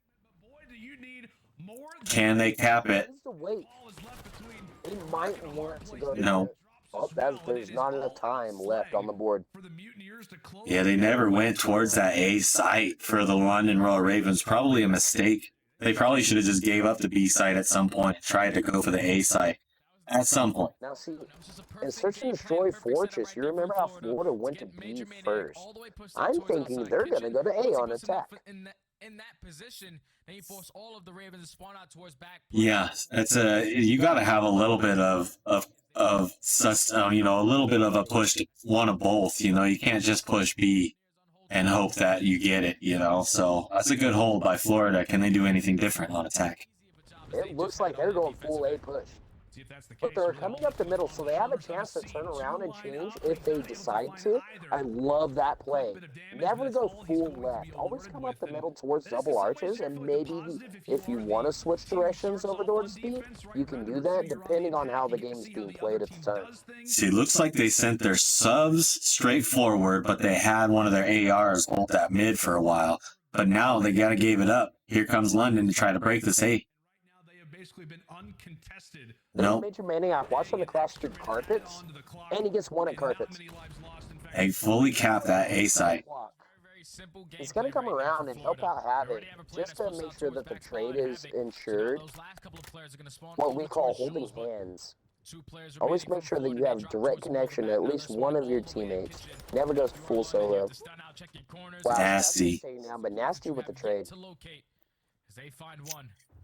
Can they cap it? He might want to go to No. Oh, there's not enough time left on the board. Yeah, they never went towards that A site for the London Royal Ravens. Probably a mistake. They probably should have just gave up the B site at some point and tried to go for the A site at some point. Now see, in Search and Destroy Fortress, you remember how Florida went to B first. I'm thinking they're going to go to A on attack. In that position, then you force all of the Ravens to spawn out towards back. Yeah, you got to have a little bit of a little bit of a push to one of both. You can't just push B and hope that you get it. So that's a good hold by Florida. Can they do anything different on attack? It looks like they're going full A push. But they're coming up the middle, so they have a chance to turn around and change if they decide to. I love that play. Never go full left. Always come up the middle towards double arches, and maybe if you want to switch directions over towards speed, you can do that depending on how the game is being played at the time. See, looks like they sent their subs straight forward, but they had one of their ARs hold that mid for a while. But now they got to give it up. Here comes London to try to break this A. Basically been uncontested. No. Major Maniac watching the cross through carpets, and he gets 1 at carpets. They fully cap that A site. He's going to come around and help out Havoc just to make sure that the trade is ensured. What we call holding hands. Always make sure that you have direct connection to at least one of your teammates. Never goes full solo. Wow, Nasty. Now, but Nasty with the trade.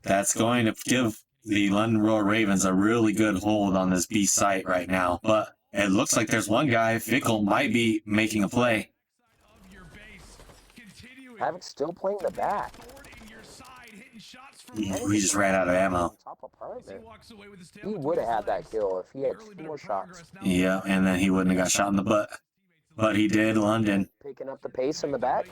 That's going to give the London Royal Ravens a really good hold on this B site right now. But it looks like there's one guy, Vickle, might be making a play. Havoc's still playing the back. He just ran out of ammo. He would have had that kill if he had 2 more shots. Yeah, and then he wouldn't have got shot in the butt. But he did, London. Picking up the pace in the back.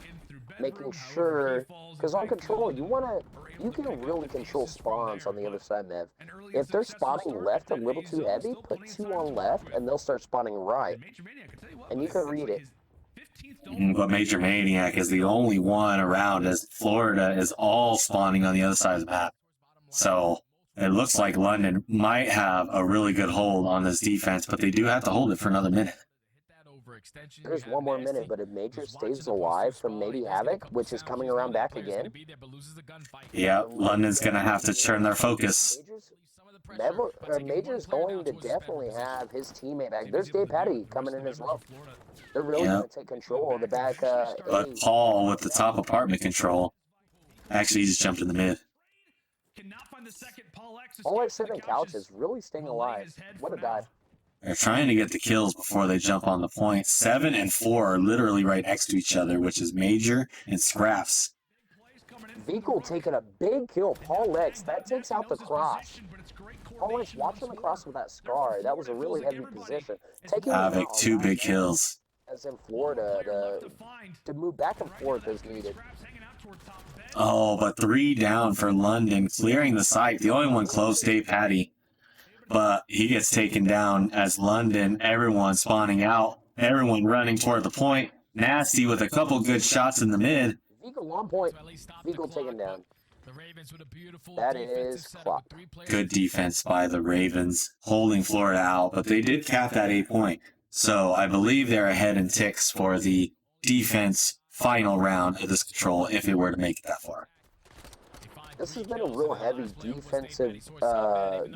making sure, because on control, you can really control spawns on the other side, Mev. If they're spawning left a little too heavy, put 2 on left, and they'll start spawning right. And you can read it. But Major Maniac is the only one around, as Florida is all spawning on the other side of the map. So it looks like London might have a really good hold on this defense, but they do have to hold it for another minute. There's 1 more minute, but if Major stays alive from maybe Havoc, which is coming around back again. Yeah, London's going to have to turn their focus. Major's going to definitely have his teammate back. There's Davpadie coming in as well. They're really going to take control of the back. But Paul with the top apartment control. Actually, he just jumped in the mid. All I said on couch is really staying alive. What a dive. They're trying to get the kills before they jump on the point. 7 and 4 are literally right next to each other, which is Major and Scraps. Vehicle taking a big kill. Paul X, that takes out the cross. Paul X watching the cross with that scar. That was a really heavy position. Taking Havoc, 2 big kills. As in Florida, to move back and forth as needed. Oh, but 3 down for London, clearing the site. The only one close, Davpadie. But he gets taken down as London, everyone spawning out, everyone running toward the point. Nasty with a couple good shots in the mid. Vehicle on point. Vehicle taken down. That is clock. Good defense by the Ravens, holding Florida out, but they did cap that 8 point. So I believe they're ahead in ticks for the defense final round of this control if it were to make it that far. This has been a real heavy defensive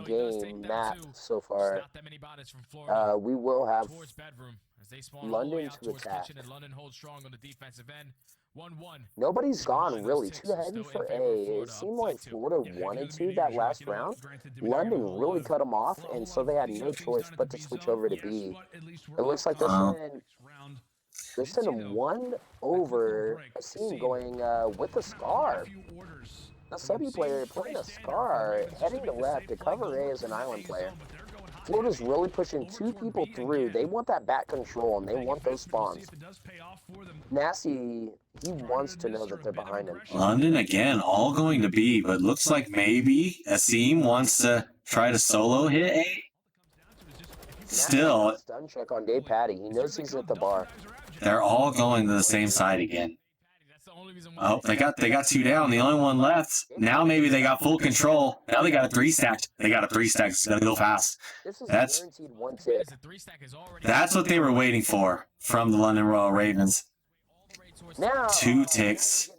game map so far. We will have London to attack. Nobody's gone really too heavy for A. It seemed like Florida wanted to that last round. London really cut them off, and so they had no choice but to switch over to B. It looks like they're sending 1 over a scene going with a scar. A subby player playing a scar, heading to left to cover A as an island player. Florida's really pushing 2 people through. They want that back control, and they want those spawns. Nasty, he wants to know that they're behind him. London, again, all going to B, but looks like maybe Asim wants to try to solo hit A. Still, stun check on Davpadie. He knows he's at the bar. They're all going to the same side again. Oh, they got 2 down. The only one left. Now maybe they got full control. Now they got a 3 stack. They got a 3 stack. It's gonna go fast. That's what they were waiting for from the London Royal Ravens. Now 2 ticks.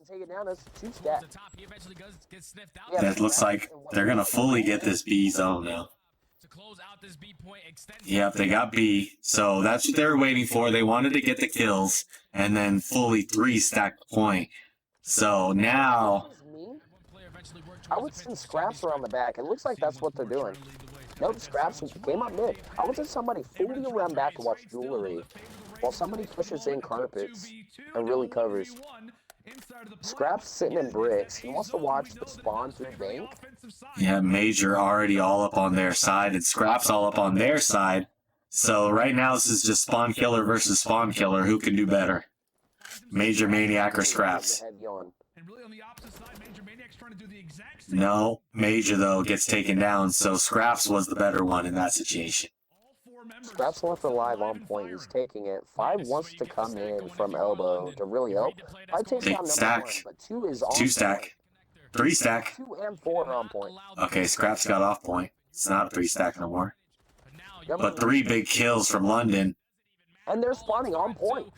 That looks like they're gonna fully get this B zone now. Yep, they got B. So that's what they were waiting for. They wanted to get the kills and then fully 3 stack the point. So now I would send Scraps around the back. It looks like that's what they're doing. Nope, Scraps came up mid. I would send somebody fully around back to watch jewelry while somebody pushes in carpets and really covers. Scraps sitting in bricks. He wants to watch the spawn through bank. Yeah, Major already all up on their side and Scraps all up on their side. So right now this is just spawn killer versus spawn killer. Who can do better? Major Maniac or Scraps? No, Major though gets taken down, so Scraps was the better one in that situation. Scraps left alive on point. He's taking it. 5 wants to come in from elbow to really help. 5 takes down number 1, but 2 is on 2 stack. Point. 3 stack. 2 and 4 are on point. Okay, Scraps got off point. It's not a 3 stack no more. But 3 big kills from London. And they're spawning on point.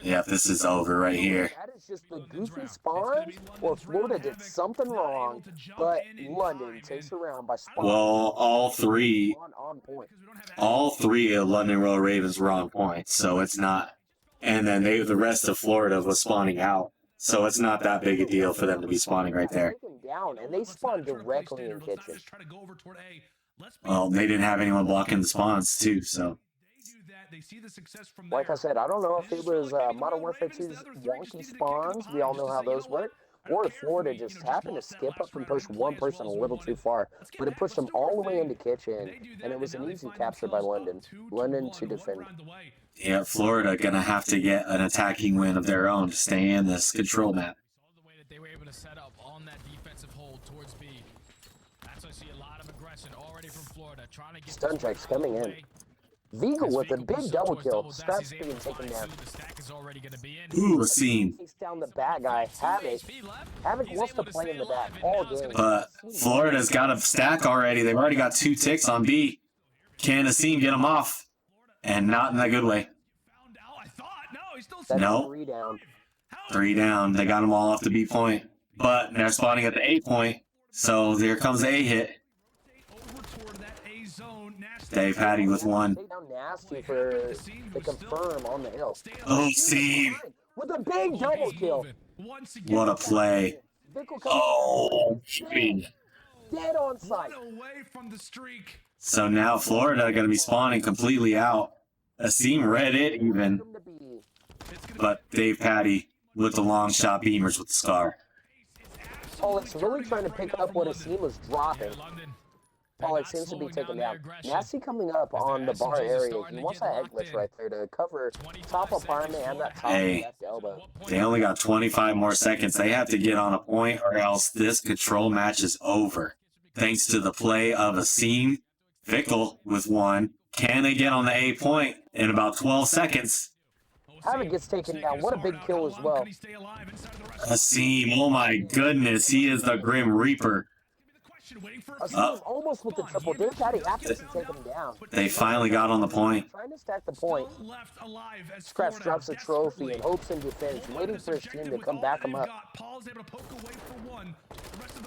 Yeah, this is over right here. That is just the goofy spawn, or Florida did something wrong, but London takes around by spawning. Well, all 3 on point. All 3 of London Royal Ravens were on point, so it's not. And then the rest of Florida was spawning out, so it's not that big a deal for them to be spawning right there. Down, and they spawn directly in kitchen. Well, they didn't have anyone blocking the spawns too, so. Like I said, I don't know if it was Modern Warfare 2's wonky spawns. We all know how those work. or Florida just happened to skip up and push one person a little too far, but it pushed them all the way into kitchen, and it was an easy capture by London. London to defend. Yeah, Florida gonna have to get an attacking win of their own to stay in this control map. The way that they were able to set up on that defensive hold towards B. That's why I see a lot of aggression already from Florida, trying to get Stun checks coming in. Vigo with a big double kill. Scraps being taken down. Ooh, a seam. Takes down the bad guy. Havoc wants to play in the back all game. But Florida's got a stack already. They've already got 2 ticks on B. Can a seam get him off? And not in a good way. That's No. 3 down. 3 down. They got them all off the B point. But they're spawning at the A point. So here comes the A hit. Davpadie with 1. Stay down nasty for the confirm on the hill. Oh, seam. With a big double kill. What a play. Vickle comes Oh, speed. dead on sight. So now Florida going to be spawning completely out. A seam read it even. Him to be. But Davpadie with the long shot beamers with the scar. Pollock's really trying to pick up what Asim was dropping. Pollock seems to be taken down. Nasty coming up on the bar area. He wants that head glitch right there to cover top apartment and that top left elbow. They only got 25 more seconds. They have to get on a point or else this control match is over. Thanks to the play of Asim, Fickle with 1. Can they get on the A point in about 12 seconds? Havoc gets taken down. What a big kill as well. Asim, oh my goodness, he is the Grim Reaper. Asim almost with the triple. Davpadie happens to take him down. They finally got on the point. Trying to stack the point. Scraps drops a trophy and hopes in defense, waiting for his team to come back him up.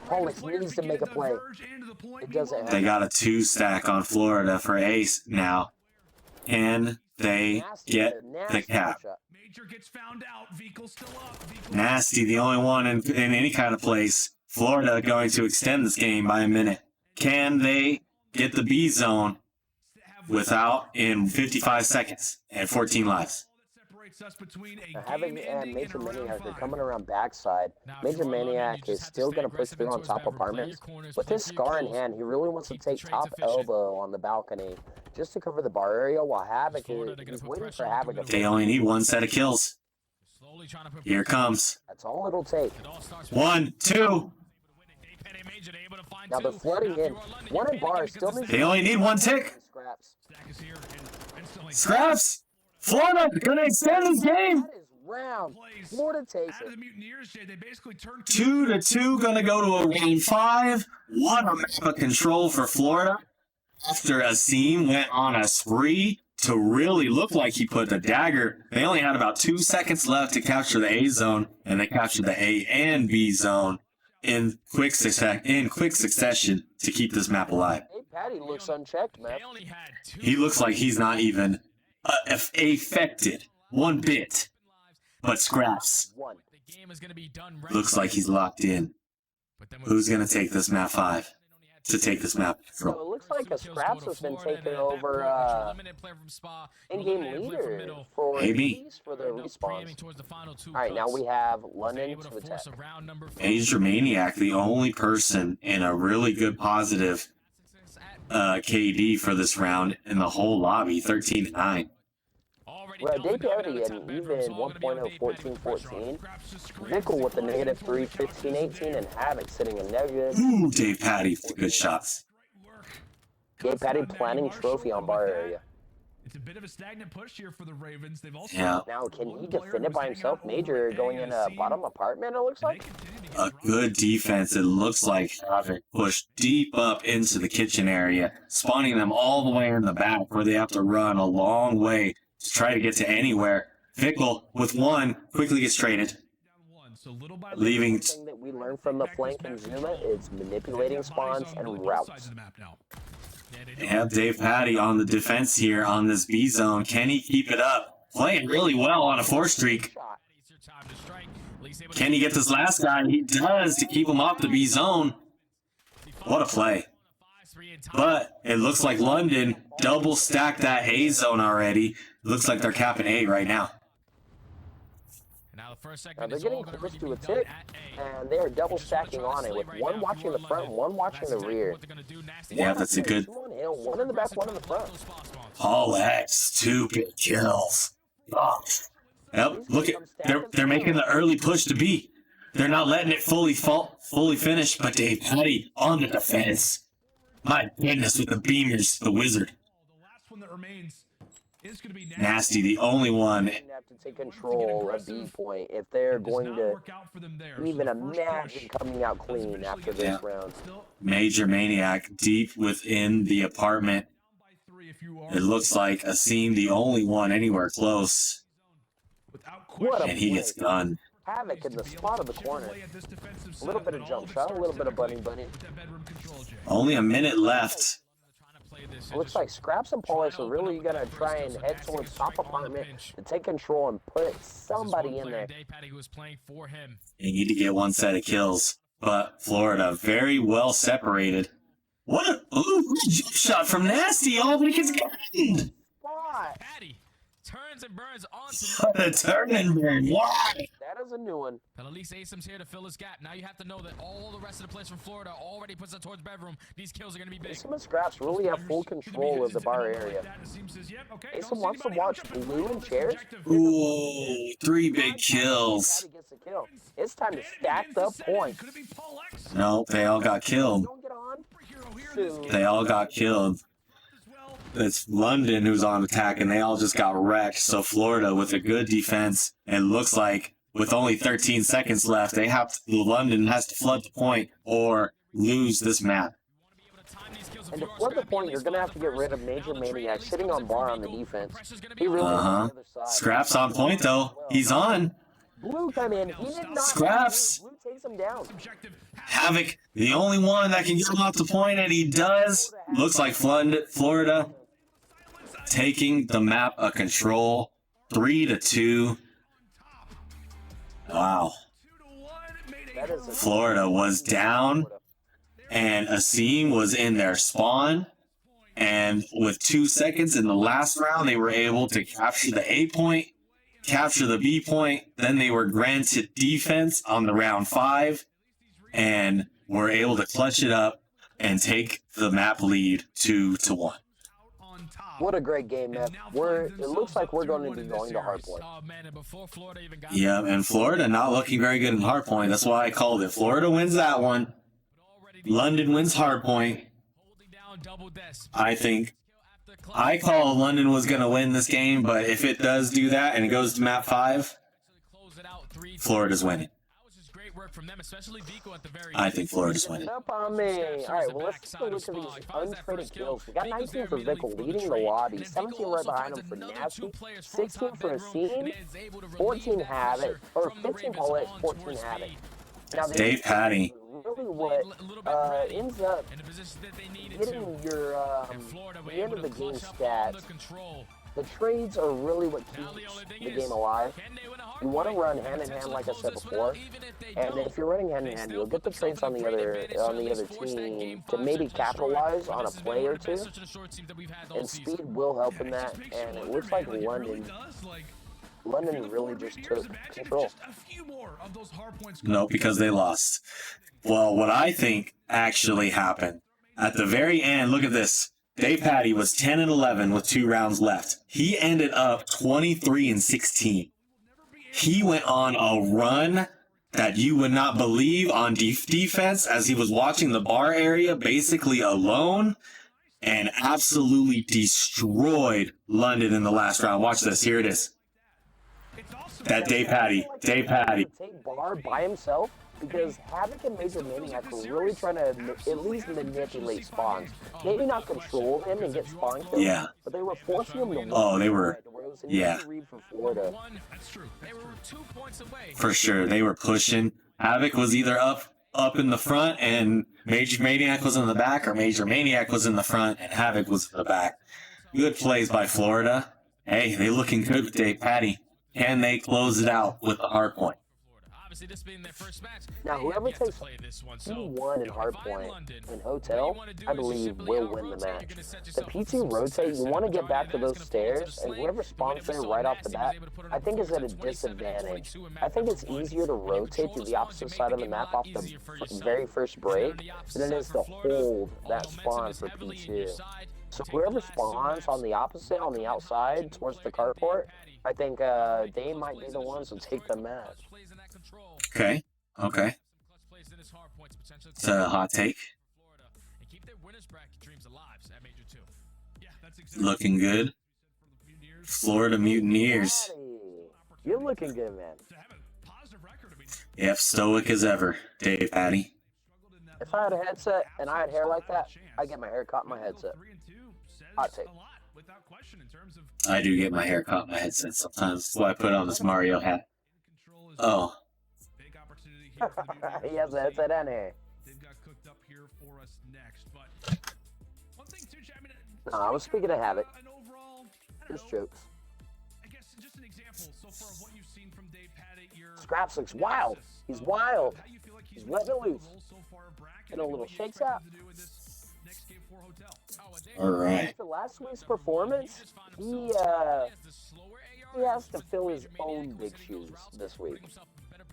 Pollock needs to make a play. It doesn't happen. They got a 2 stack on Florida for Ace now. Can they get the cap? Nasty, the only one in any kind of place. Florida going to extend this game by a minute. Can they get the B zone without in 55 seconds and 14 lives? Having Major Maniac are coming around backside. Major Maniac is still going to push through on top apartments. With his scar in hand, he really wants to take top elbow on the balcony just to cover the bar area while Havoc is waiting for Havoc to... They only need 1 set of kills. Here it comes. That's all it'll take. 1, 2. Now they're flooding in. 1 in bar still needs... They only need 1 tick. Scraps. Scraps. Florida gonna extend this game. That is round. Florida takes it. 2-2, gonna go to a round 5. What a map of control for Florida. After Asim went on a spree to really look like he put the dagger, they only had about 2 seconds left to capture the A zone, and they captured the A and B zone in quick succession to keep this map alive. Davpadie looks unchecked, man. He looks like he's not even affected 1 bit. But Scraps One. looks like he's locked in. Who's gonna take this map 5 to take this map So it control? looks like a Scraps has been taking over in-game leader for Maybe. the respawns. Alright, now we have London to attack. Major Maniac, the only person in a really good positive KD for this round in the whole lobby, 13-9. We're at Davpadie and even 1.0, 14-14. Vickle with the -3, 15-18, and Havoc sitting in negative. Ooh, Davpadie with good shots. Davpadie planning trophy on bar area. It's a bit of a stagnant push here for the Ravens. They've also Yeah. Now, can he defend it by himself? Major going in a bottom apartment, it looks like. A good defense. It looks like Havoc pushed deep up into the kitchen area, spawning them all the way in the back where they have to run a long way to try to get to anywhere. Fickle with 1 quickly gets traded, leaving. The thing that we learned from the flank and Zuma is manipulating spawns and routes. Yeah, Davpadie on the defense here on this B zone. Can he keep it up? Playing really well on a 4 streak. Can he get this last guy? He does to keep him off the B zone. What a play. But it looks like London double stacked that A zone already. Looks like they're capping A right now. First Now segment they're is getting all gonna close really to be a done tick, at A. and they are double Just wanna stacking try to on it slay with right one now. watching the If you are front, London, one watching that's the exactly rear. what they're gonna do. Nasty Yeah, Nasty that's a good. One in the back, one in the front. Paul X, 2 big kills. Oh. Yep, look at they're making the early push to B. They're not letting it fully finish, but Davpadie on the defense. My goodness, with the beamers, the wizard. The last one that remains is going to be Nasty, the only one. They have to take control of B point if they're going to even imagine coming out clean after this Yeah. round. Major Maniac deep within the apartment. It looks like Asim the only one anywhere close. What a And he play. gets done. Havoc in the spot of the corner. A little bit of jump shot, a little bit of bunny. Only a minute left. It looks like Scraps and Polis are really going to try and head towards top apartment to take control and put somebody in there. They need to get one set of kills. But Florida, very well separated. What a jump shot from Nasty. Oh, but he gets gunned. Why? Turns and burns onto What a turn and burn. Why? That is a new one. but at least Asim's here to fill his gap. Now you have to know that all the rest of the players from Florida already puts it towards bedroom. These kills are going to be big. Asim and Scraps really have full control of the bar area. Asim wants to watch blue and chairs. Ooh, 3 big kills. Gets the kill. It's time to stack the points. Nope, they all got killed. Don't get on. Two. They all got killed. It's London who's on attack, and they all just got wrecked. So Florida, with a good defense, it looks like with only 13 seconds left, London has to flood the point or lose this map. And to flood the point, you're going to have to get rid of Major Maniac sitting on bar on the defense. He really on the other side. Scraps on point though. He's on. Blue come in. He did not. Scraps. Blue takes him down. Havoc, the only one that can get him off the point, and he does. Looks like Florida taking the map of control, 3-2. Wow. That is a Florida was down, and Asim was in their spawn. And with 2 seconds in the last round, they were able to capture the A point, capture the B point. Then they were granted defense on the round 5, and were able to clutch it up and take the map lead 2-1. What a great game, man. It looks like we're going to be going to hardpoint. Yeah, and Florida not looking very good in hardpoint. That's why I called it. Florida wins that one. London wins hardpoint. I call London was going to win this game, but if it does do that and it goes to map 5, Florida's winning. I think Florida's winning. Up on me. All right, well, let's take a look at these untraded kills. We got 19 for Vickle leading the lobby, 17 right behind him for Nasty, 16 for Asim, 14 Havoc, or 15 Paulette, 14 Havoc. Now, Davpadie. really what ends up getting your the end of the game stat. The trades are really what keeps the game alive. You want to run hand in hand, like I said before, and if you're running hand in hand, you'll get the trades on the other team to maybe capitalize on a play or two, and speed will help in that. And it looks like London really just took control. No, because they lost. Well, what I think actually happened at the very end, look at this. Davpadie was 10-11 with 2 rounds left. He ended up 23-16. He went on a run that you would not believe on defense as he was watching the bar area basically alone and absolutely destroyed London in the last round. Watch this. Here it is. That Davpadie. Take bar by himself because Havoc and Major Maniac were really trying to at least manipulate spawns. Maybe not control him and get spawn kills, Yeah. but they were forcing him to Oh, they were. Yeah. For Florida. For sure. They were pushing. Havoc was either up in the front and Major Maniac was in the back, or Major Maniac was in the front and Havoc was in the back. Good plays by Florida. Hey, they looking good with Davpadie. Can they close it out with the hard point? obviously this being their first match, Now, they whoever have yet to takes play this one. So, P1 in if I'm Hardpoint London, and what Hotel, you wanna do I is just believe simply will out-rotate. win the You're match. gonna set The yourself up for P2 some rotate, success, you and want to the get back to majority of those that's gonna fall into stairs, the and slate. whoever The way spawns that we there saw right off the Nasty was bat, able to put in I a think is at a performance at 27 and disadvantage. 22 in I map think number it's 1. easier to When you rotate control to the the spawns, opposite you make side the of the game a map lot off the easier for yourself. very first And then break on the opposite than it side is for to Florida, hold all that momentum spawn is for heavily in your P2. side. So Take whoever the last two spawns on maps, the opposite, on the knock outside, out towards the player in carport, Davpadie. I think Alright, they clutch might be plays the in ones to this take the clutch match. plays in that control. Okay. Okay. Some clutch plays in this hard points potentially It's a hot take. Florida and keep their winners bracket dreams alive at Major 2. Yeah, that's exactly Looking good. for the Mutineers. Florida Mutineers. Davpadie, you're looking good, man. To have a positive record, I mean, Yep, stoic as ever, Davpadie. struggled in that If I had a moment, headset and I had hair like that, absolutely I'd get my hair cut in my headset. 3-2 says Hot take. a lot, without question, in terms of I do get my hair caught in my headset sometimes. That's why I put on this Mario hat. control is Oh, big opportunity here for the Mutineers. He has a We'll see. headset and hair. They've got cooked up here for us next, but one thing too, Chad, I mean, No, I was speaking of habit. an overall, I don't Just know, jokes. I guess just an example so far of what you've seen from Davpadie. Your Scraps looks wild. analysis He's of wild. how you feel like He's been letting it playing loose. the role so far, Brack, Get a and little what you shakes expect out. him to do in this next game for Hotel. all right. After last week's performance, he has to fill his own big shoes this week.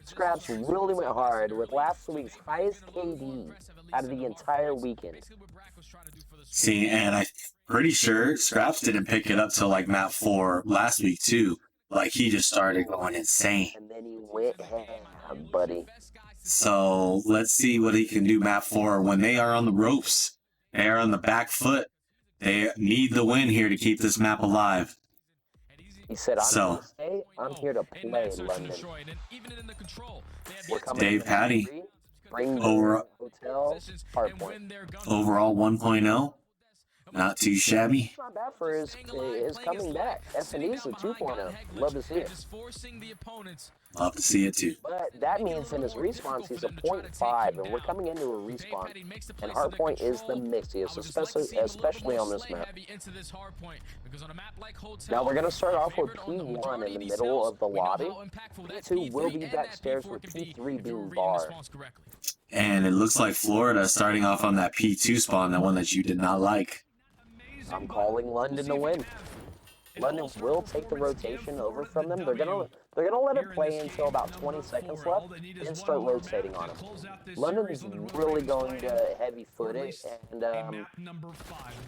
Scraps really went hard with last week's highest KD out of the entire weekend. See, and I'm pretty sure Scraps didn't pick it up till like map 4 last week too. Like he just started going insane. And then he went ham, buddy. So let's see what he can do map 4 when they are on the ropes. They are on the back foot. They need the win here to keep this map alive. He said, I'm So- here to stay. I'm here to play, London. We're coming in Davpadie, free. Bring the over- Hotel Hardpoint. overall 1.0. Not too shabby. It's not bad for his coming back. S&E's a 2.0. Love to see it. Love to see it too. But that means in his respawns, he's a 0.5, and we're coming into a respawn. And Hardpoint is the mixiest, especially on this map. Now we're going to start off with P1 in the middle of the lobby. P2 will be backstairs with P3 being bar. And it looks like Florida starting off on that P2 spawn, that one that you did not like. I'm calling London to win. London will take the rotation over from them. They're gonna let it play until about 20 seconds left and start rotating on him. London is really going to heavy foot it, and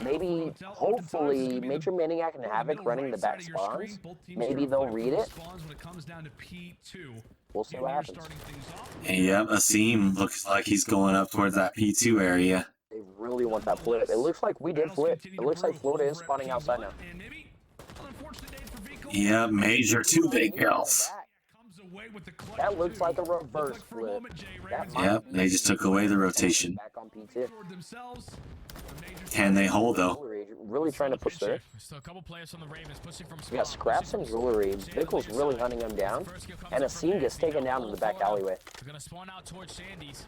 maybe, hopefully, Major Maniac and Havoc running the back spawns. Maybe they'll read it. We'll see what happens. Yep, Asim looks like he's going up towards that P2 area. They really want that flip. It looks like we did flip. It looks like Florida is spawning outside now. Yep, Major 2 big kills. That looks like a reverse flip. Yep, they just took away the rotation. Back on P2. Can they hold though? Jewelry, really trying to push there. Still a couple players from the Ravens pushing from We got Scraps and Jewelry. Bickle's really hunting him down. And Asim gets taken down in the back alleyway. They're gonna spawn out towards Sandy's.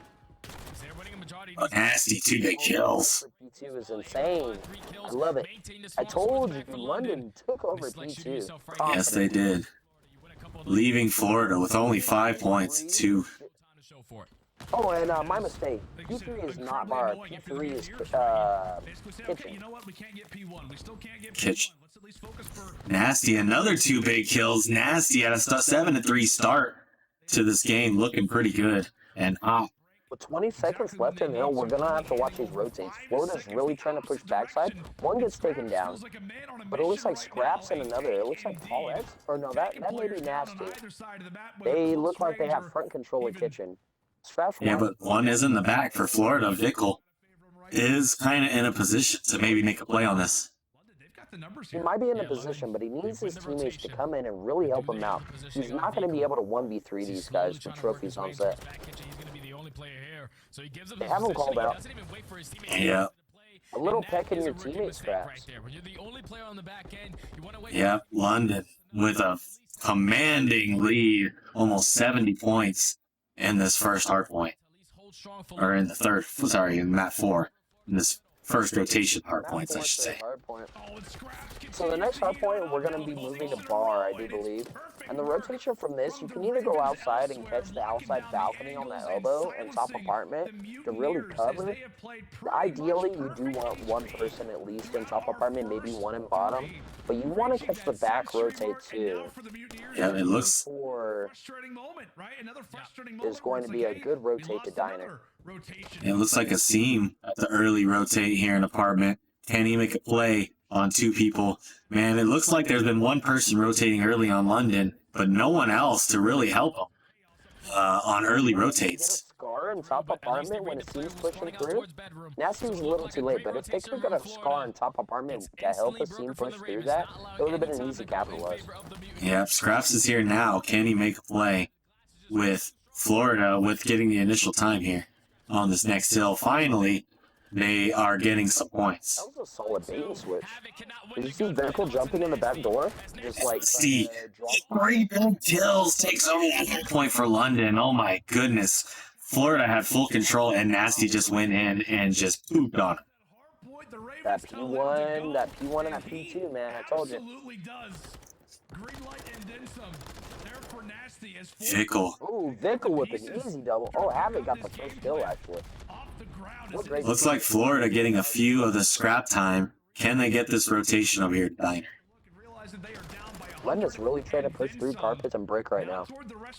They're winning a majority. Nasty 2 big kills. P2 is insane. I love it. I told you, London took over P2. Yes, they did. Leaving Florida with only 5 points, 2. Oh, and my mistake. P3 is not bar. P3 is kitchen. Kitchen. Nasty, another 2 big kills. Nasty at a 7-3 start to this game, looking pretty good. And With 20 seconds left in the hill, we're going to have to watch these rotates. Florida's really trying to push backside. One gets taken down. But it looks like Scraps and another. It looks like Paul X. Or no, that may be Nasty. They look like they have front control of kitchen. Scraps yeah, but one is in the back for Florida. Vickle is kind of in a position to maybe make a play on this. He might be in a position, but he needs his teammates to come in and really help him out. He's not going to be able to 1v3 these guys for trophies on set. They have him called out. Yeah. A little peck in your teammate, Scraps. Yeah, London with a commanding lead, almost 70 points in this first hard point. Or in the third, sorry, in map 4. In this first rotation hard points, I should say. So the next hard point, we're going to be moving to bar, I do believe. And the rotation from this, you can either go outside and catch the outside balcony on the elbow and top apartment to really cover. Ideally, you do want one person at least in top apartment, maybe one in bottom. But you want to catch the back rotate too. Yeah, it looks... Is going to be a good rotate to diner. It looks like a seam at the early rotate here in apartment. Can he make a play on two people? Man, it looks like there's been one person rotating early on London, but no one else to really help him on early rotates. Scar in top apartment when it seems pushing through. Nasty was a little too late, but if they could have got a Scar in top apartment to help a team push through that, it would have been an easy capitalize. Yeah, Scraps is here now. Can he make a play with Florida with getting the initial time here on this next hill? Finally, they are getting some points. That was a solid bait and switch. Did you see Vehicle jumping in the back door? Just like see, 3 big kills takes over that point for London. Oh my goodness. Florida had full control and Nasty just went in and just pooped on him. That P1, that P1 and that P2, man, I told you. Absolutely does. Green light and then some. There for Nasty as Fickle. Ooh, Vickle with an easy double. Oh, Havoc got the first kill, actually. Looks like Florida getting a few of the scrap time. Can they get this rotation over here to Diner? London's really trying to push through carpets and brick right now.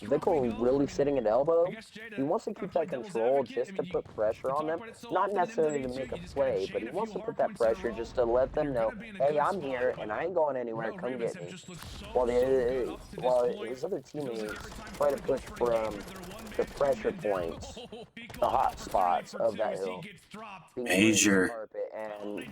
Vickle really sitting at elbow. He wants to keep that control just to put pressure on them. Not necessarily to make a play, but he wants to put that pressure just to let them know, hey, I'm here and I ain't going anywhere. Come get me. While his other teammates try to push from the pressure points, the hot spots of that hill. Major. Carpet and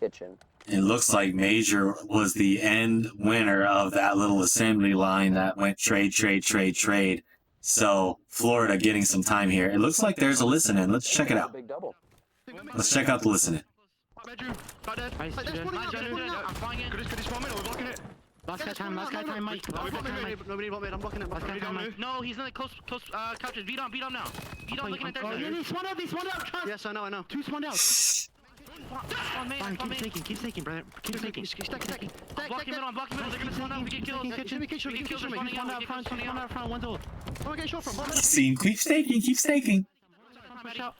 kitchen. It looks like Major was the end winner of that little assembly line that went trade. So Florida getting some time here. It looks like there's a listen in. Let's check it out. Let's check out the listen in. Last guy time, Mike. Nobody bought mid, I'm blocking it. Last guy time, Mike. No, he's in the close couches. Beat on now. Beat on looking at there. He spawned out, Yes, I know. 2 spawned out. Fine, keep staking, brother. Keep staking. I'm blocking middle, they're gonna spawn out, we get kills. We get kills, spawn out front, 1 door. Where we get shot from? Scene, keep staking.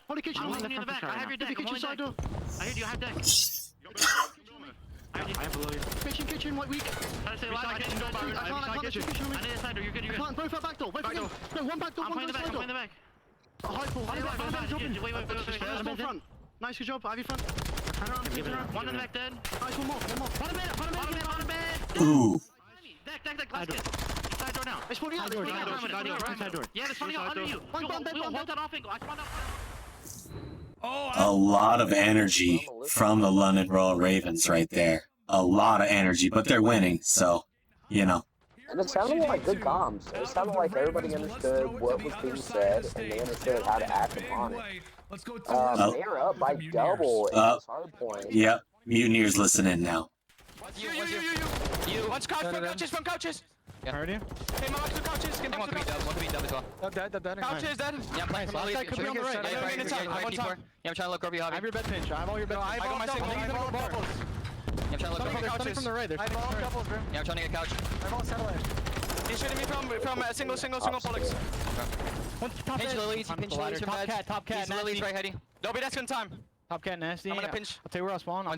Holy kitchen, I'm in the back, I have your deck, kitchen side door. I heard you, I have deck. I have below you. Kitchen, white weak. I say live, I can't get you. I need a side door, you're good. Can't, both are back door, No, one back door, one side door. I'm playing the back. A high ball, wait. Nice, good job, Ivy front. One in the back dead. Nice, one more. One in bed. Ooh. Deck, last kid. Side door now. It's 40 out, side door. Yeah, there's 40 out under you. We want that off angle, I spawned out. A lot of energy from the London Royal Ravens right there. A lot of energy, but they're winning, so, you know. And it sounded like good comms. It sounded like everybody understood what was being said, and they understood how to act upon it. They're up by double in this hard point. Yep, Mutineers listen in now. You. Let's couch from couches. Yeah. Heard you. Hey, my two couches. Can one could be dub as well. Dead. Couches dead. Yeah, I'm playing slowly. Could be on the right. Yeah, I'm trying to look over you, Javi. I have your bed pinch. I have all your bed. I got my single. Yeah, I'm trying to look over you. Couches. From the right. I have all doubles, bro. Yeah, I'm trying to get couch. I have all satellite. He's shooting me from single Pollock. Pinch Lilies, Top cat, he's Lilies right heading. Don't be that in time. Top cat nasty. I'm gonna pinch. I'll tell you where I'll spawn. I'm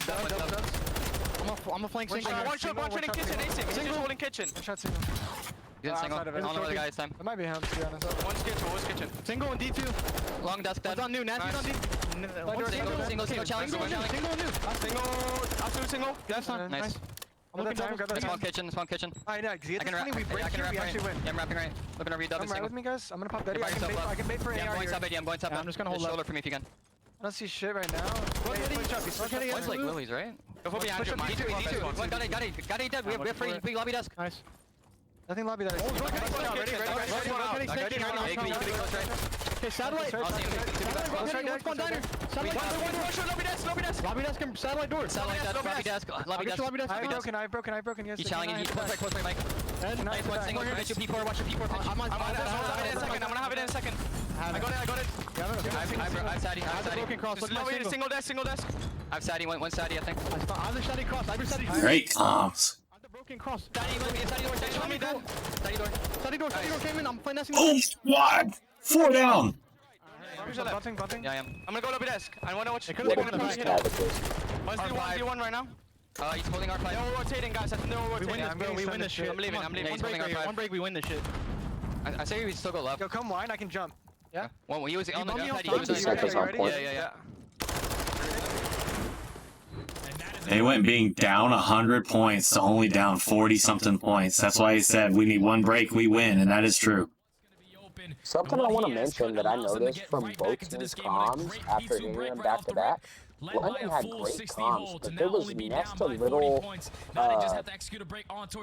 a flank single. One shot in kitchen, acing. He's just holding kitchen. He's in single. I don't know where the guy is time. It might be him, to be honest. One's kitchen. Single and D2. Long desk dead. It's on new, nasty's on D. Single challenge. Single and new. Absolute single. That's not Nice. I'm looking down. This one kitchen. I know, because I can wrap right. Yeah, I'm wrapping right. Looking over you, dub Come right with me, guys. I'm gonna pop that. I can bait for an Yeah, AR I'm going here. top AD, I'm going top. I'm just gonna hold shoulder for me if you can. I don't see shit right now. One's like Lily's, right? Go for behind you. D2. One got it dead. We have free lobby desk. Nice. Nothing lobby that Okay, satellite. Satellite, one diner. Lobby desk and satellite door. Lobby desk. I've broken, yes. He's challenging. He's close right, Mike. Nice, one single. Watch your P4, watch your P4. I'm gonna have it in a second. I got it. I've Sadie. Single desk. I've Sadie, one Sadie, I think. Either Sadie cross, Great comms. Fucking cross. Daddy door, Show me that. Study door came in. I'm finessing. Oh, what? 4 down. Bumping. Yeah, I am. I'm gonna go lobby desk. I wanna watch. It What could've a been beast a Havoc is. One's D1 right now. He's holding R5. They're all rotating, guys. I think they're all We win rotating. this. We win this shit. I'm leaving. I'm leaving. Yeah, One he's break, holding right? R5. One break. We win this shit. I say we still go left. Yo, come wine. I can jump. Yeah. Well, he was on the bump me off Davpadie. top, He was on you the ready? Davpadie. On point. Yeah. They went being down 100 points to only down 40-something points. That's why he said we need one break, we win, and that is true. Something I want to mention that I noticed from both teams' comms after hitting them back to back, London had great comms, but there was next to little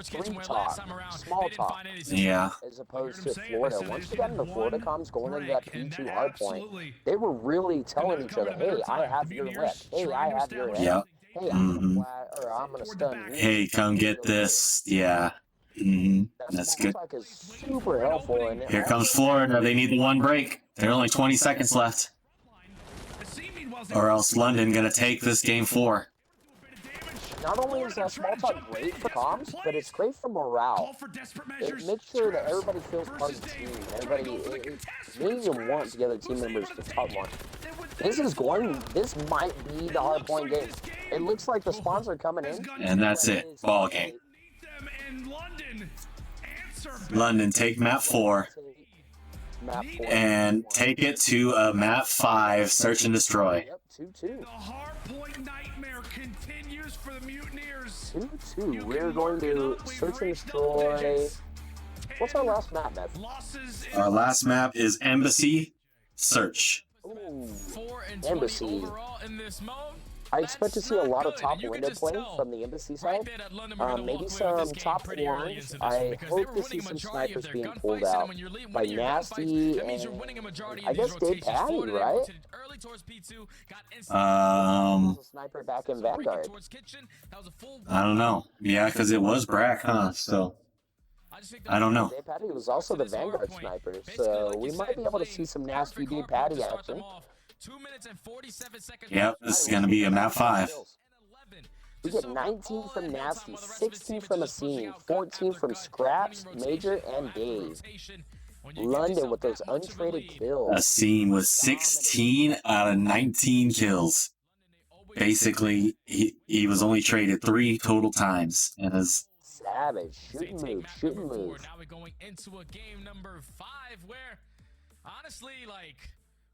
street talk, small talk, Yeah. as opposed to Florida. Once we got into Florida comms going into that P2 hardpoint, they were really telling each other, hey, I have your left. Hey, I have your head. Yep. Hey, I'm gonna flat, or I'm gonna stun you. Hey, come get this. Yeah. That's good. Talk is super helpful. And Here comes Florida. They need the one break. There are only 20 seconds left. Or else London gonna take this game 4. Not only is that small talk great for comms, but it's great for morale. It makes sure that everybody feels part of the team. Everybody, it makes you want the other team members to talk more. This might be the hard point game. It looks like the sponsor coming in. And that's it. Ball game. London, take map 4 Map 4. and take it to map 5, search and destroy. Yep, 2-2. The hardpoint nightmare continues for the Mutineers. 2-2. We're going to search and destroy. What's our last map, Matt? Losses Our last map is Embassy, search. Ooh, 4 and Embassy. 20 overall in this mode. I expect to see a lot of top You can window just play tell from the Embassy right side. there that London were gonna Maybe walk away with some this game top pretty early ones. into this I one because they hope were to see winning a some majority of snipers their being gunfights, pulled and out when you're winning by your gunfights, Nasty that means you're and winning a majority I of these guess Davpadie, rotations. Florida, they right? rotated early towards P2, got Um, a sniper back in so breaking Vanguard. towards Kitchen. That was a full I don't know. Yeah, because it was Brack, huh? So, I don't know. Davpadie was also the Vanguard sniper, so we might be able to see some nasty Davpadie action. 2 minutes and 47 seconds. Yep, this is going to be a map 5. We get 19 from Nasty, 16 from Assini, 14 from Scraps, Major, and Dave. London with those untraded kills. Assine with 16 out of 19 kills. Basically, he was only traded 3 total times. And his Savage. Shooting move, shooting move. Now we're going into a game number 5 where, honestly, like,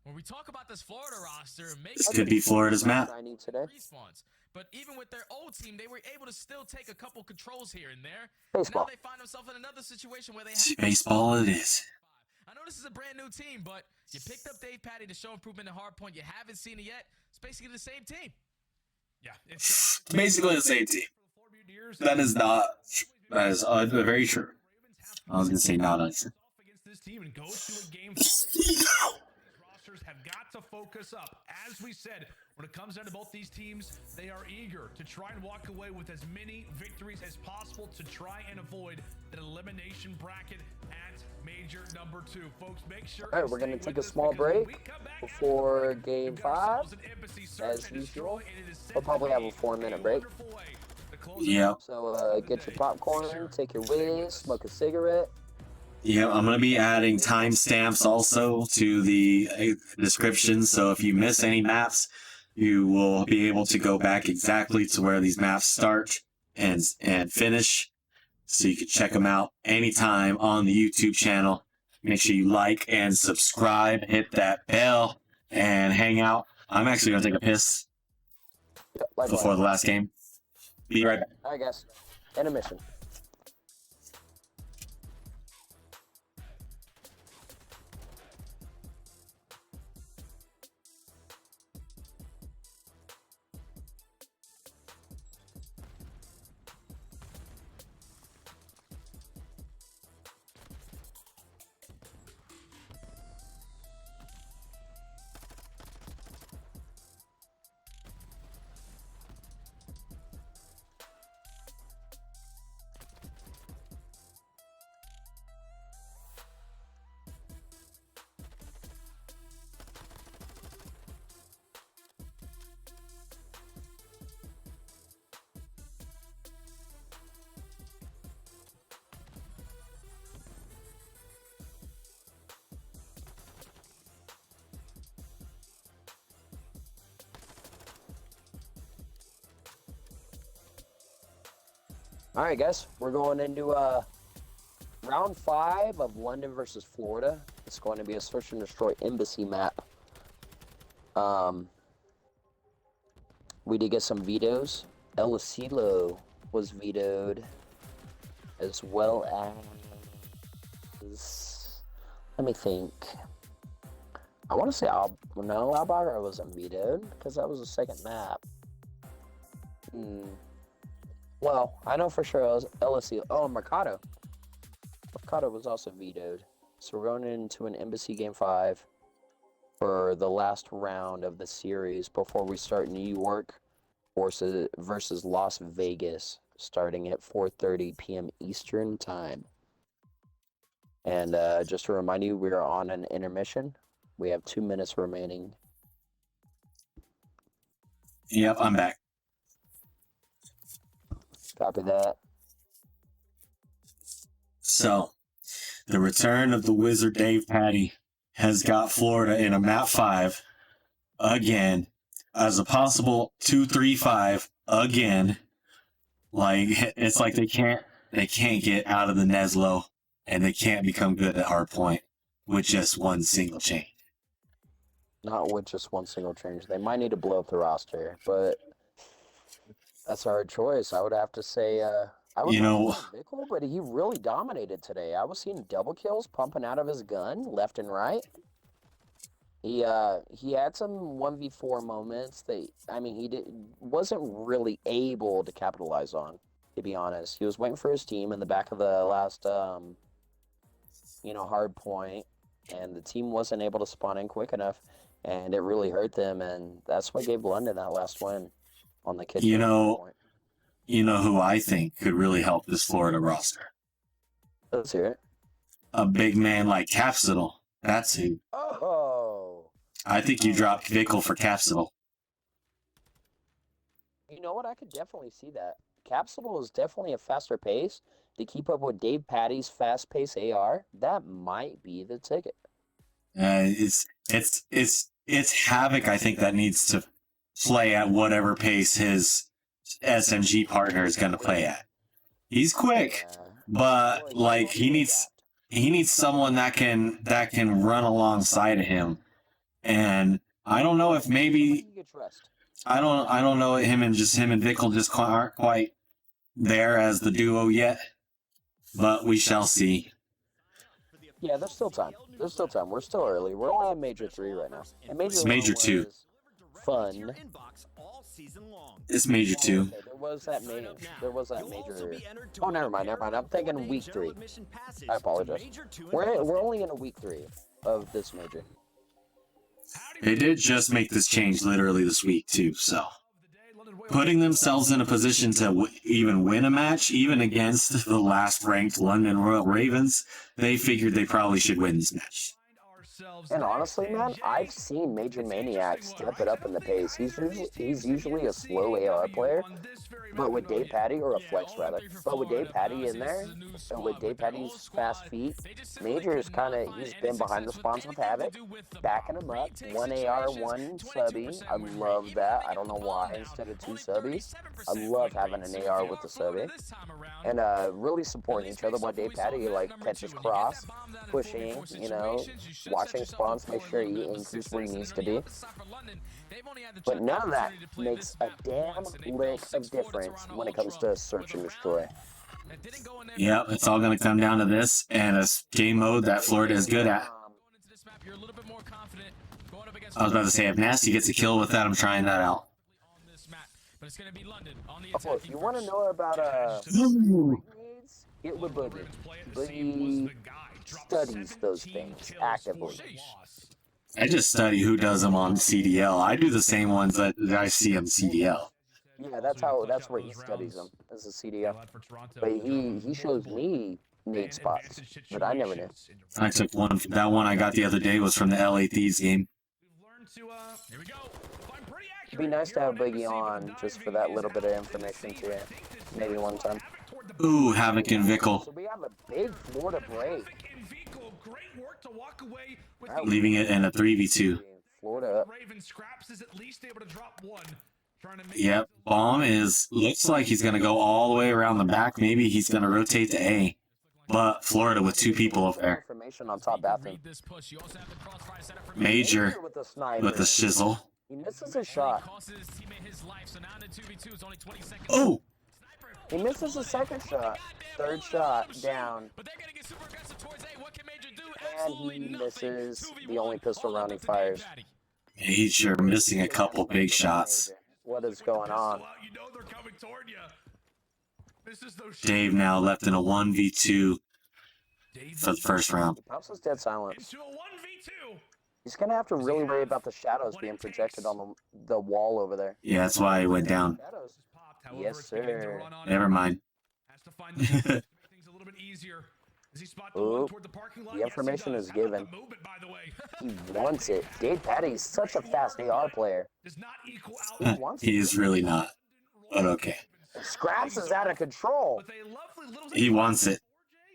when we talk about this Florida roster, this could be Florida's map. I need today. respawns. But even with their old team, they were able to still take a couple controls here and there. Baseball. Now they find themselves in another situation where they See, have baseball it is. I know this is a brand new team, but you picked up Davpadie to show improvement in hardpoint. You haven't seen it yet. It's basically the same team. Yeah, it's Basically the same team. That is not. That is very true. I was going to say not untrue. against this team and goes to a game. Rosters have got to focus up. As we said, when it comes down to both these teams, they are eager to try and walk away with as many victories as possible to try and avoid an elimination bracket at major number 2. Folks, make sure. All right, we're going to take a small break before game 5. As usual, we'll probably have a 4-minute break. Yep. So get your popcorn, take your whiz, smoke a cigarette. Yep, I'm going to be adding timestamps also to the description. So if you miss any maps, you will be able to go back exactly to where these maps start and finish. So you can check them out anytime on the YouTube channel. Make sure you like and subscribe, hit that bell, and hang out. I'm actually going to take a piss before the last game. Be right back. All right, guys. Intermission. All right, guys, we're going into round 5 of London versus Florida. It's going to be a search and destroy embassy map. We did get some vetoes. El Asilo was vetoed, as well as, let me think. I want to say Albagar wasn't vetoed because that was the second map. Well, I know for sure it was El Asilo. Oh, Mercado. Mercado was also vetoed. So we're going into an embassy game 5 for the last round of the series before we start New York versus Las Vegas, starting at 4:30 p.m. Eastern time. And just to remind you, we are on an intermission. We have 2 minutes remaining. Yep, I'm back. Copy that. So, the return of the wizard Davpadie has got Florida in a map 5 again, as a possible 2-3-5 again. Like, it's like they can't get out of the Neslo, and they can't become good at hardpoint with just one single change. Not with just one single change. They might need to blow up the roster, but that's our choice. I would have to say, I would Vickle, but he really dominated today. I was seeing double kills pumping out of his gun left and right. He had some 1v4 moments that, I mean, wasn't really able to capitalize on, to be honest. He was waiting for his team in the back of the last, hard point, and the team wasn't able to spawn in quick enough, and it really hurt them, and that's what gave London that last win on the kitchen point. You know who I think could really help this Florida roster? Let's hear it. A big man like Capsidal. That's who. Oh. I think you dropped Vickle for Capsidal. You know what? I could definitely see that. Capsidal is definitely a faster pace to keep up with Davpadie's fast pace AR. That might be the ticket. It's Havoc, I think, that needs to play at whatever pace his SMG partner is going to play at. He's quick, but like he needs someone that can run alongside of him. And I don't know if maybe I don't know him and Vickle just aren't quite there as the duo yet, but we shall see. Yeah, there's still time. We're still early. We're only on Major 3 right now. And Major 2. Fun. It's Major 2. Okay, there was that major. Oh, never mind. I'm thinking week 3. I apologize. We're only in a week 3 of this major. They did just make this change literally this week too, so putting themselves in a position to even win a match, even against the last ranked London Royal Ravens, they figured they probably should win this match. And honestly, man, I've seen Major Maniac step it up in the pace. He's usually a slow AR player, but with Davpadie, or a flex rather, but with Davpadie in there, and with Davpadie's fast feet, Major is he's been behind the spawns with Havoc, backing him up, 1 AR, 1 subby. I love that. I don't know why instead of 2 subbies. I love having an AR with the subby. And really supporting each other while Davpadie catches cross, pushing, watching spawns, make sure he increases where he needs to be. But none of that makes a damn lick of difference when it comes to search and destroy. Yep, it's all going to come down to this and a game mode that Florida is good at. I was about to say, if Nasty gets a kill with that, I'm trying that out. Oh, if you want to know about get with Boogie. Boogie studies those things actively. I just study who does them on CDL. I do the same ones that I see on CDL. Yeah, that's where he studies them, as a CDL. But he shows me nade spots, but I never knew. I took one. That one I got the other day was from the LA Thieves game. It'd be nice to have Boogie on just for that little bit of information too. Maybe one time. Ooh, Havoc and Vickle. So we have a big Florida break. Leaving it in a 3v2. Florida. Raven Scraps is at least able to drop 1. Yep, bomb looks like he's gonna go all the way around the back. Maybe he's gonna rotate to A. But Florida with 2 people over there. Information on top bathroom. Major with the sniper. with the shizzle. He misses a shot. Oh! He misses a second shot. Third shot down. And he misses the only pistol round he fires. Major missing a couple big shots. What is going on? Dave now left in a 1v2 for the first round. Pops is dead silent. He's gonna have to really worry about the shadows being projected on the wall over there. Yeah, that's why he went down. Yes, sir. Never mind. Ooh, the information is given. He wants it. Davpadie's such a fast AR player. He is really not. But okay. Scraps is out of control. He wants it.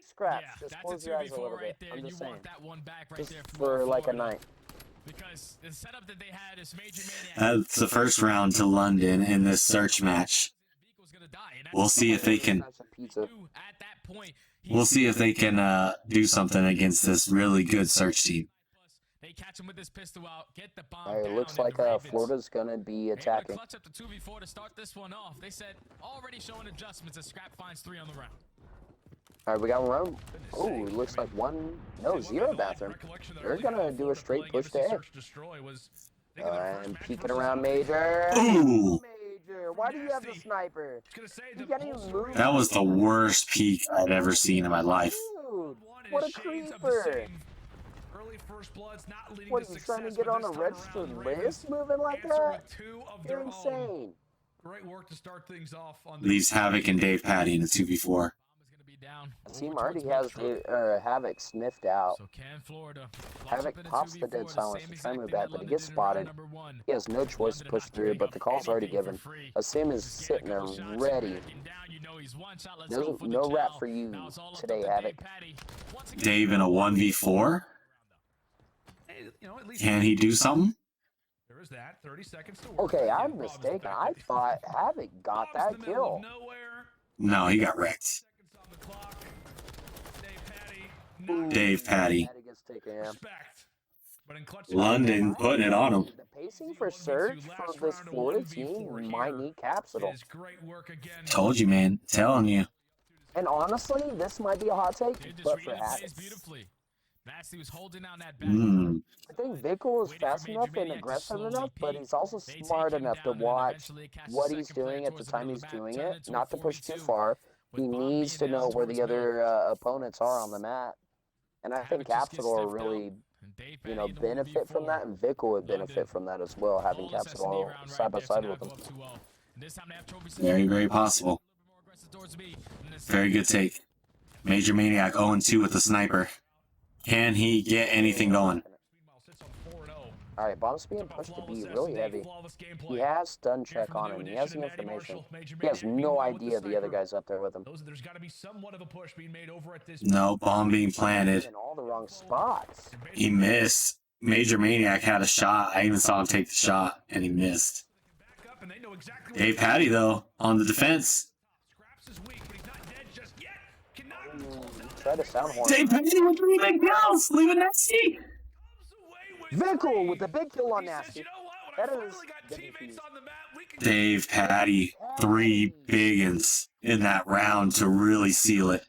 Scraps, just close your eyes a little bit. I'm just saying. Just for like a night. Because the setup that they had is Major Maniac. That's the first round to London in this search match. We'll see if they can. We'll see if they can do something against this really good search team. They catch him with this pistol out, get the bomb It down, looks and like the Ravens, Florida's gonna be attacking. clutch up the 2v4 to start this one off. They said already showing adjustments as Scrap finds 3 on the round. All right, we got one. Oh, it looks like 0 bathroom. They're gonna do a straight push to A. And peeking around Major. Ooh! Major, why do you have the sniper? You can't even move. That was the worst peek I'd ever seen in my life. Dude, what a creeper. What, are you trying to get on a registered list moving like that? You're insane. Great work to start things off on Leaves Havoc and Davpadie in the 2v4. The team already has Havoc sniffed out. Havoc pops the dead silence to try and move back, but he gets spotted. He has no choice to push through, but the call's already given. Asim is sitting there ready. No rap for you today, Havoc. Dave in a 1v4? Can he do something? There is that. 30 seconds to work. Okay, I'm mistaken. I thought Havoc got that kill. No, he got wrecked. Davpadie. London putting it on him. The pacing for Surge for this Florida team might need Capsule. Told you, man. Telling you. And honestly, this might be a hot take, but for Havoc. I think Vickle is fast enough and aggressive enough, but he's also smart enough to watch what he's doing at the time he's doing it, not to push too far. He needs to know where the other opponents are on the map. And I think Capsule will really, benefit from that, and Vickle would benefit from that as well, having Capsule side by side with him. Very, very possible. Very good take. Major Maniac 0-2 with the sniper. Can he get anything going? All right, bomb's being pushed to be really heavy. He has stun check on him. He has the information. He has no idea the other guy's up there with him. No, bomb being planted. In all the wrong spots. He missed. Major Maniac had a shot. I even saw him take the shot, and he missed. Davpadie, though, on the defense. Try to sound horn. Davpadie with 3 big kills, leaving that seat. Vickle with the big kill on Nasty. That is Davpadie, 3 big uns in that round to really seal it.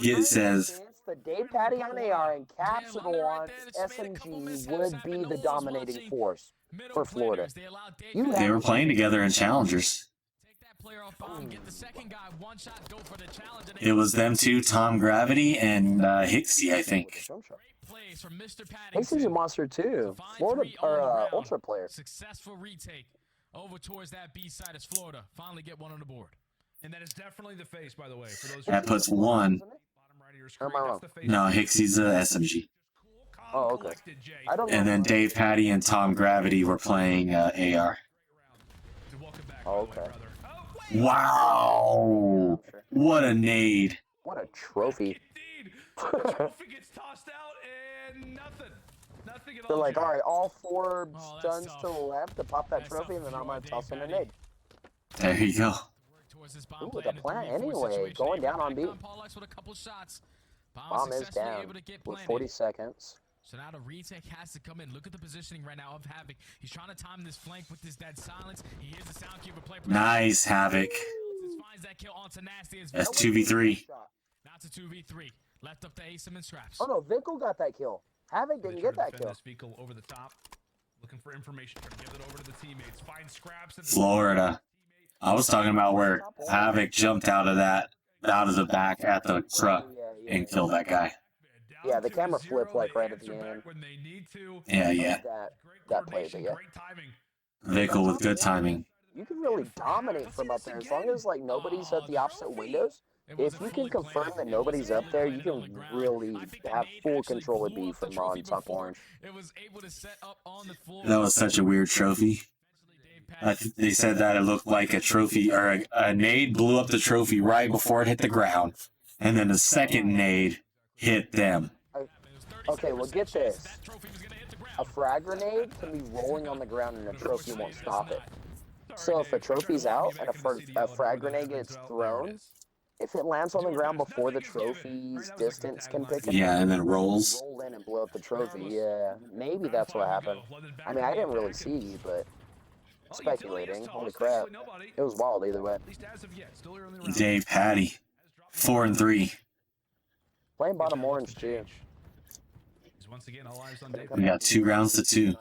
It says the Davpadie on AR and Capsule on SMG would be the dominating force for Florida. they were playing together in Challengers. It was them two, Tom Gravity and Hixie, I think. Hixie's a monster too. Florida or Ultra player. Successful retake over towards that B side as Florida finally get one on the board. And that is definitely the face, by the way. For those That puts 1. Or am I wrong? No, Hixie's a SMG. Oh, okay. I don't know. And then Davpadie and Tom Gravity were playing AR. Oh, okay. Wow! What a nade. What a trophy. Indeed. The trophy gets tossed out and nothing. Nothing at They're all, like, Jared. all right, all 4 Oh, that's stuns tough. to the left to pop that That's trophy, tough and then if I'm you are gonna toss in a Davpadie. nade. There you go. Work towards this bomb Ooh, plant the in a plant 3-4 anyway, situation. going They down on backed B. on Pollux with a couple shots. Bomb is successfully down able to get with planted. 40 seconds. So now the retake has to come in. Look at the positioning right now of Havoc. He's trying to time this flank with this dead silence. He hears the sound cue, but play Nice, Havoc. finds that kill onto Nasty as That's well. 2v3. Now it's a 2v3. Left up to Asim and Scraps. Oh no, Vickle got that kill. Havoc They didn't try get to that defend kill. this vehicle over the top. Looking for information. Trying to give it over to the teammates. Find Scraps. Florida. I was talking about where Havoc jumped out of the back at the truck and killed that guy. Yeah, the camera flipped like right at the end. Yeah. That play, but yeah. Vickle with good timing. You can really dominate from up there as long as like nobody's at the opposite windows. If you can confirm that nobody's up there, you can really have full control of B from on top orange. That was such a weird trophy. They said that it looked like a trophy, or a nade blew up the trophy right before it hit the ground, and then the second nade hit them. Okay, well get this. A frag grenade can be rolling on the ground and a trophy won't stop it. So if a trophy's out and a frag grenade gets thrown, if it lands on the ground before the trophy's distance can pick it up, Yeah, and then rolls. roll in and blow up the trophy. Yeah, maybe that's what happened. I mean, I didn't really see, but speculating. Holy crap. It was wild either way. Davpadie, 4-3. Playing bottom orange too. We got 2 rounds to 2.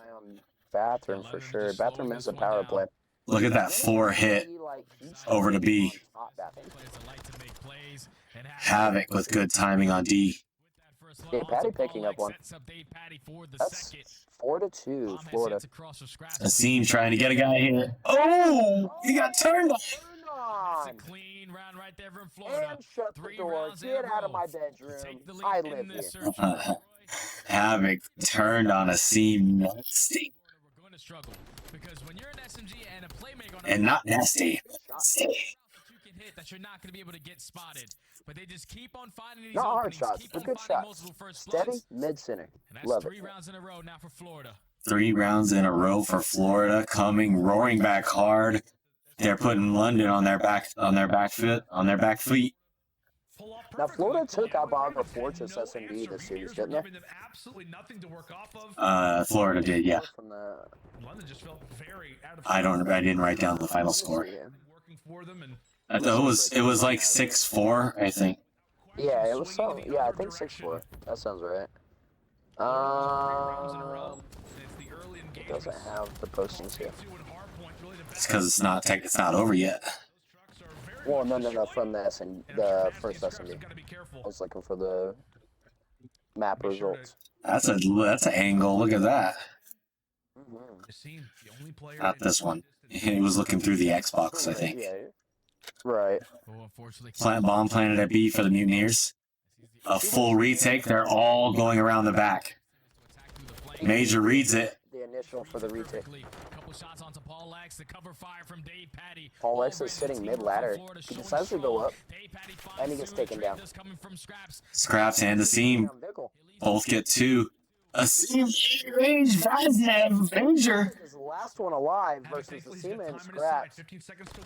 Bathroom for sure. Bathroom is a power play. Look at that 4 hit over to B. Havoc with good timing on D. Davpadie picking up one. That's 4-2, Florida. Asim trying to get a guy here. Oh, he got turned on. And shut the door. Get out of my bedroom. I live here. Havoc turned on Asim nasty. And not nasty. Nasty. That you're not going to be able to get spotted, but they just keep on finding these Not hard openings, shots, keep but on good finding shots. multiple first Steady, bloods. mid-center. And that's Love 3 it. rounds in a row now for Florida. 3 rounds in a row for Florida, coming roaring back hard. They're putting London on their back feet. Now, Florida took out Bogger Fortress SMB this series, didn't they? Florida did, yeah. From the... I didn't write down the final score. Yeah. It was like 6-4, I think. Yeah, it was so. Yeah, I think 6-4. That sounds right. It doesn't have the postings here. It's because it's not over yet. Well, no, from the first SMB. I was looking for the map results. That's an angle. Look at that. Not this one. He was looking through the Xbox, I think. Yeah. Right. Plant bomb planted at B for the Mutineers. A full retake. They're all going around the back. Major reads it. The initial for the retake. Shots onto Paul X, the cover fire from Davpadie. Paul X is sitting mid-ladder. He decides to go up, and he gets taken down. Scraps and Asim both get 2. Asim range Vaznev Ranger. Is the last one alive versus Asim and Scraps.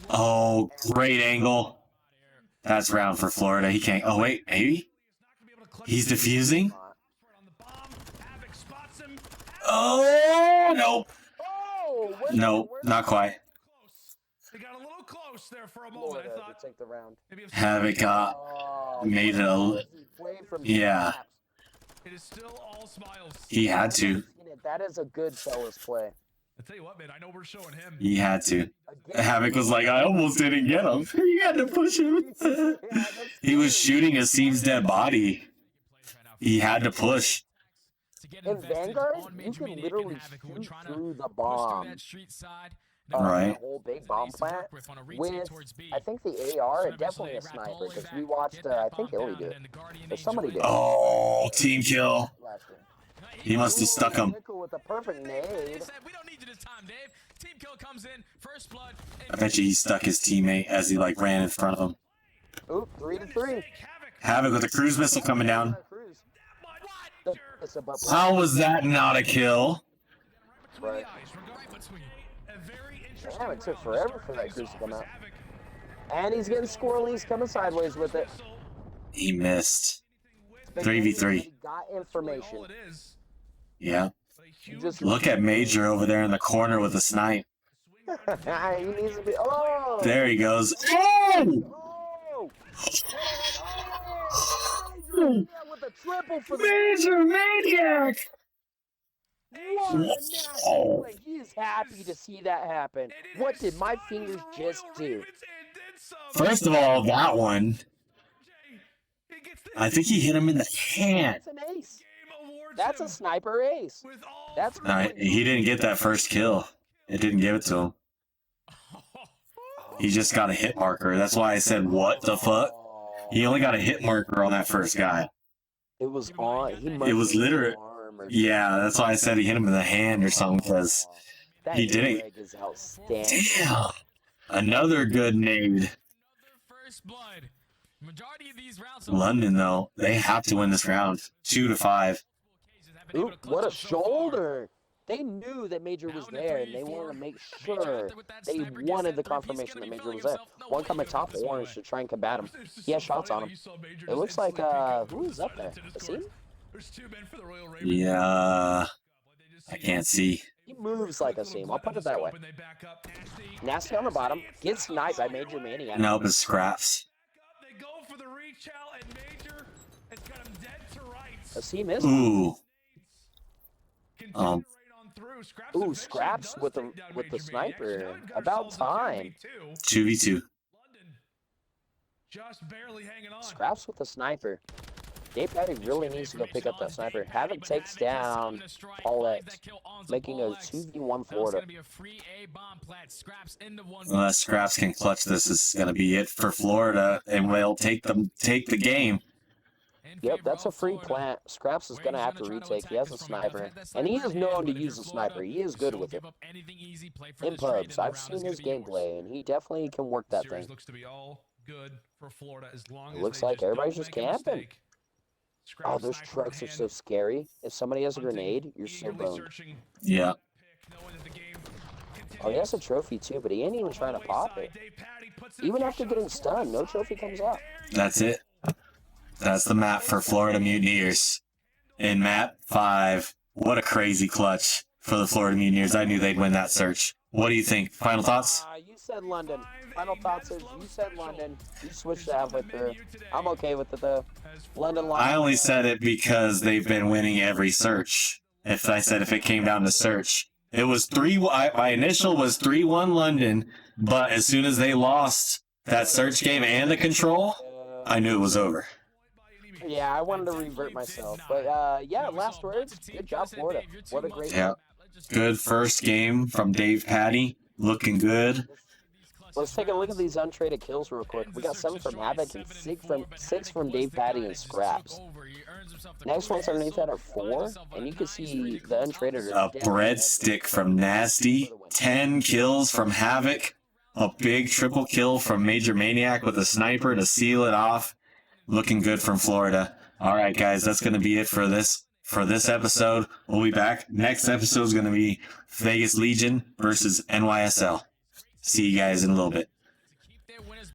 Oh, great angle. That's round for Florida. He can't. Oh wait, maybe he's defusing. Oh no. No, not quite. They got a little close there for a moment. I thought take the round. Havoc made it a... Yeah. It is still all smiles. He had to. That is a good fellas play. I tell you what, man, I know we're showing him. He had to. Havoc was like, I almost didn't get him. You had to push him. He was shooting Asim's dead body. He had to push. In Vanguard, you can literally shoot through the bomb. Right. The whole big bomb plant with, I think the AR and definitely a sniper, because we watched, I think Illy do it. Or somebody did. Oh, team kill. He must have stuck him. With a perfect nade. I bet you he stuck his teammate as he like ran in front of him. Oop, 3-3. Havoc with a cruise missile coming down. How was that not a kill? Right. Damn, it took forever for that cruise to come out. And he's getting squirrely. He's coming sideways with it. He missed. 3v3. He got information. Yeah. Just Look at Major over there in the corner with a snipe. he needs to be. Oh! There he goes. Oh! With a triple for the Major Maniac! What a nasty play. He is happy to see that happen. What did my fingers just do? First of all, that one, I think he hit him in the hand. That's an ace. That's a sniper ace. That's He didn't get that first kill. It didn't give it to him. He just got a hit marker. That's why I said, what the fuck? He only got a hit marker on that first guy. It was on. It was literally. Yeah, that's why I said he hit him in the hand or something, because he didn't. Damn! Another good nade. London, though, they have to win this round. 2-5. Ooh, what a shoulder! They knew that Major was there, and they wanted to make sure they wanted the confirmation that Major was there. One coming top orange to try and combat him. He has shots on him. It looks like, who is up there? Asim? Yeah, I can't see. He moves like Asim, I'll put it that way. Nasty on the bottom, gets sniped by Major Maniac. Nope, it's scraps. Asim is. Ooh. Ooh, scraps with the sniper. About time. 2v2. Scraps with the sniper. Davpadie really needs to go pick up that sniper. Havoc takes down Paulette, making a 2v1 Florida. Unless Scraps can clutch this, is going to be it for Florida, and we'll take the game. Yep, that's a free plant. Scraps is going to have to retake. He has a sniper, and he is known to use a sniper. He is good with it. In pubs, I've seen his gameplay, and he definitely can work that thing. It looks like everybody's just camping. Oh, those trucks are so scary. If somebody has a grenade, you're so boned. Yeah. Oh, he has a trophy too, but he ain't even trying to pop it. Even after getting stunned, no trophy comes out. That's it. That's the map for Florida Mutineers. In map 5, what a crazy clutch for the Florida Mutineers. I knew they'd win that search. What do you think? Final thoughts? You said London. Final thoughts is you said London. You switched to halfway through. I'm okay with it though. London. I only said it because they've been winning every search. If it came down to search, it was 3. My initial was 3-1 London, but as soon as they lost that search game and the control, I knew it was over. Yeah, I wanted to revert myself, but yeah. Last words. Good job, Florida. What a great. Yeah. Good first game from Davpadie. Looking good. Let's take a look at these untraded kills real quick. We got 7 from Havoc and 6 from Davpadie and Scraps. Next ones underneath that are 4, and you can see the untraded. A breadstick from Nasty. 10 kills from Havoc. A big triple kill from Major Maniac with a sniper to seal it off. Looking good from Florida. All right, guys, that's going to be it for this episode. We'll be back. Next episode is going to be Vegas Legion versus NYSL. See you guys in a little bit.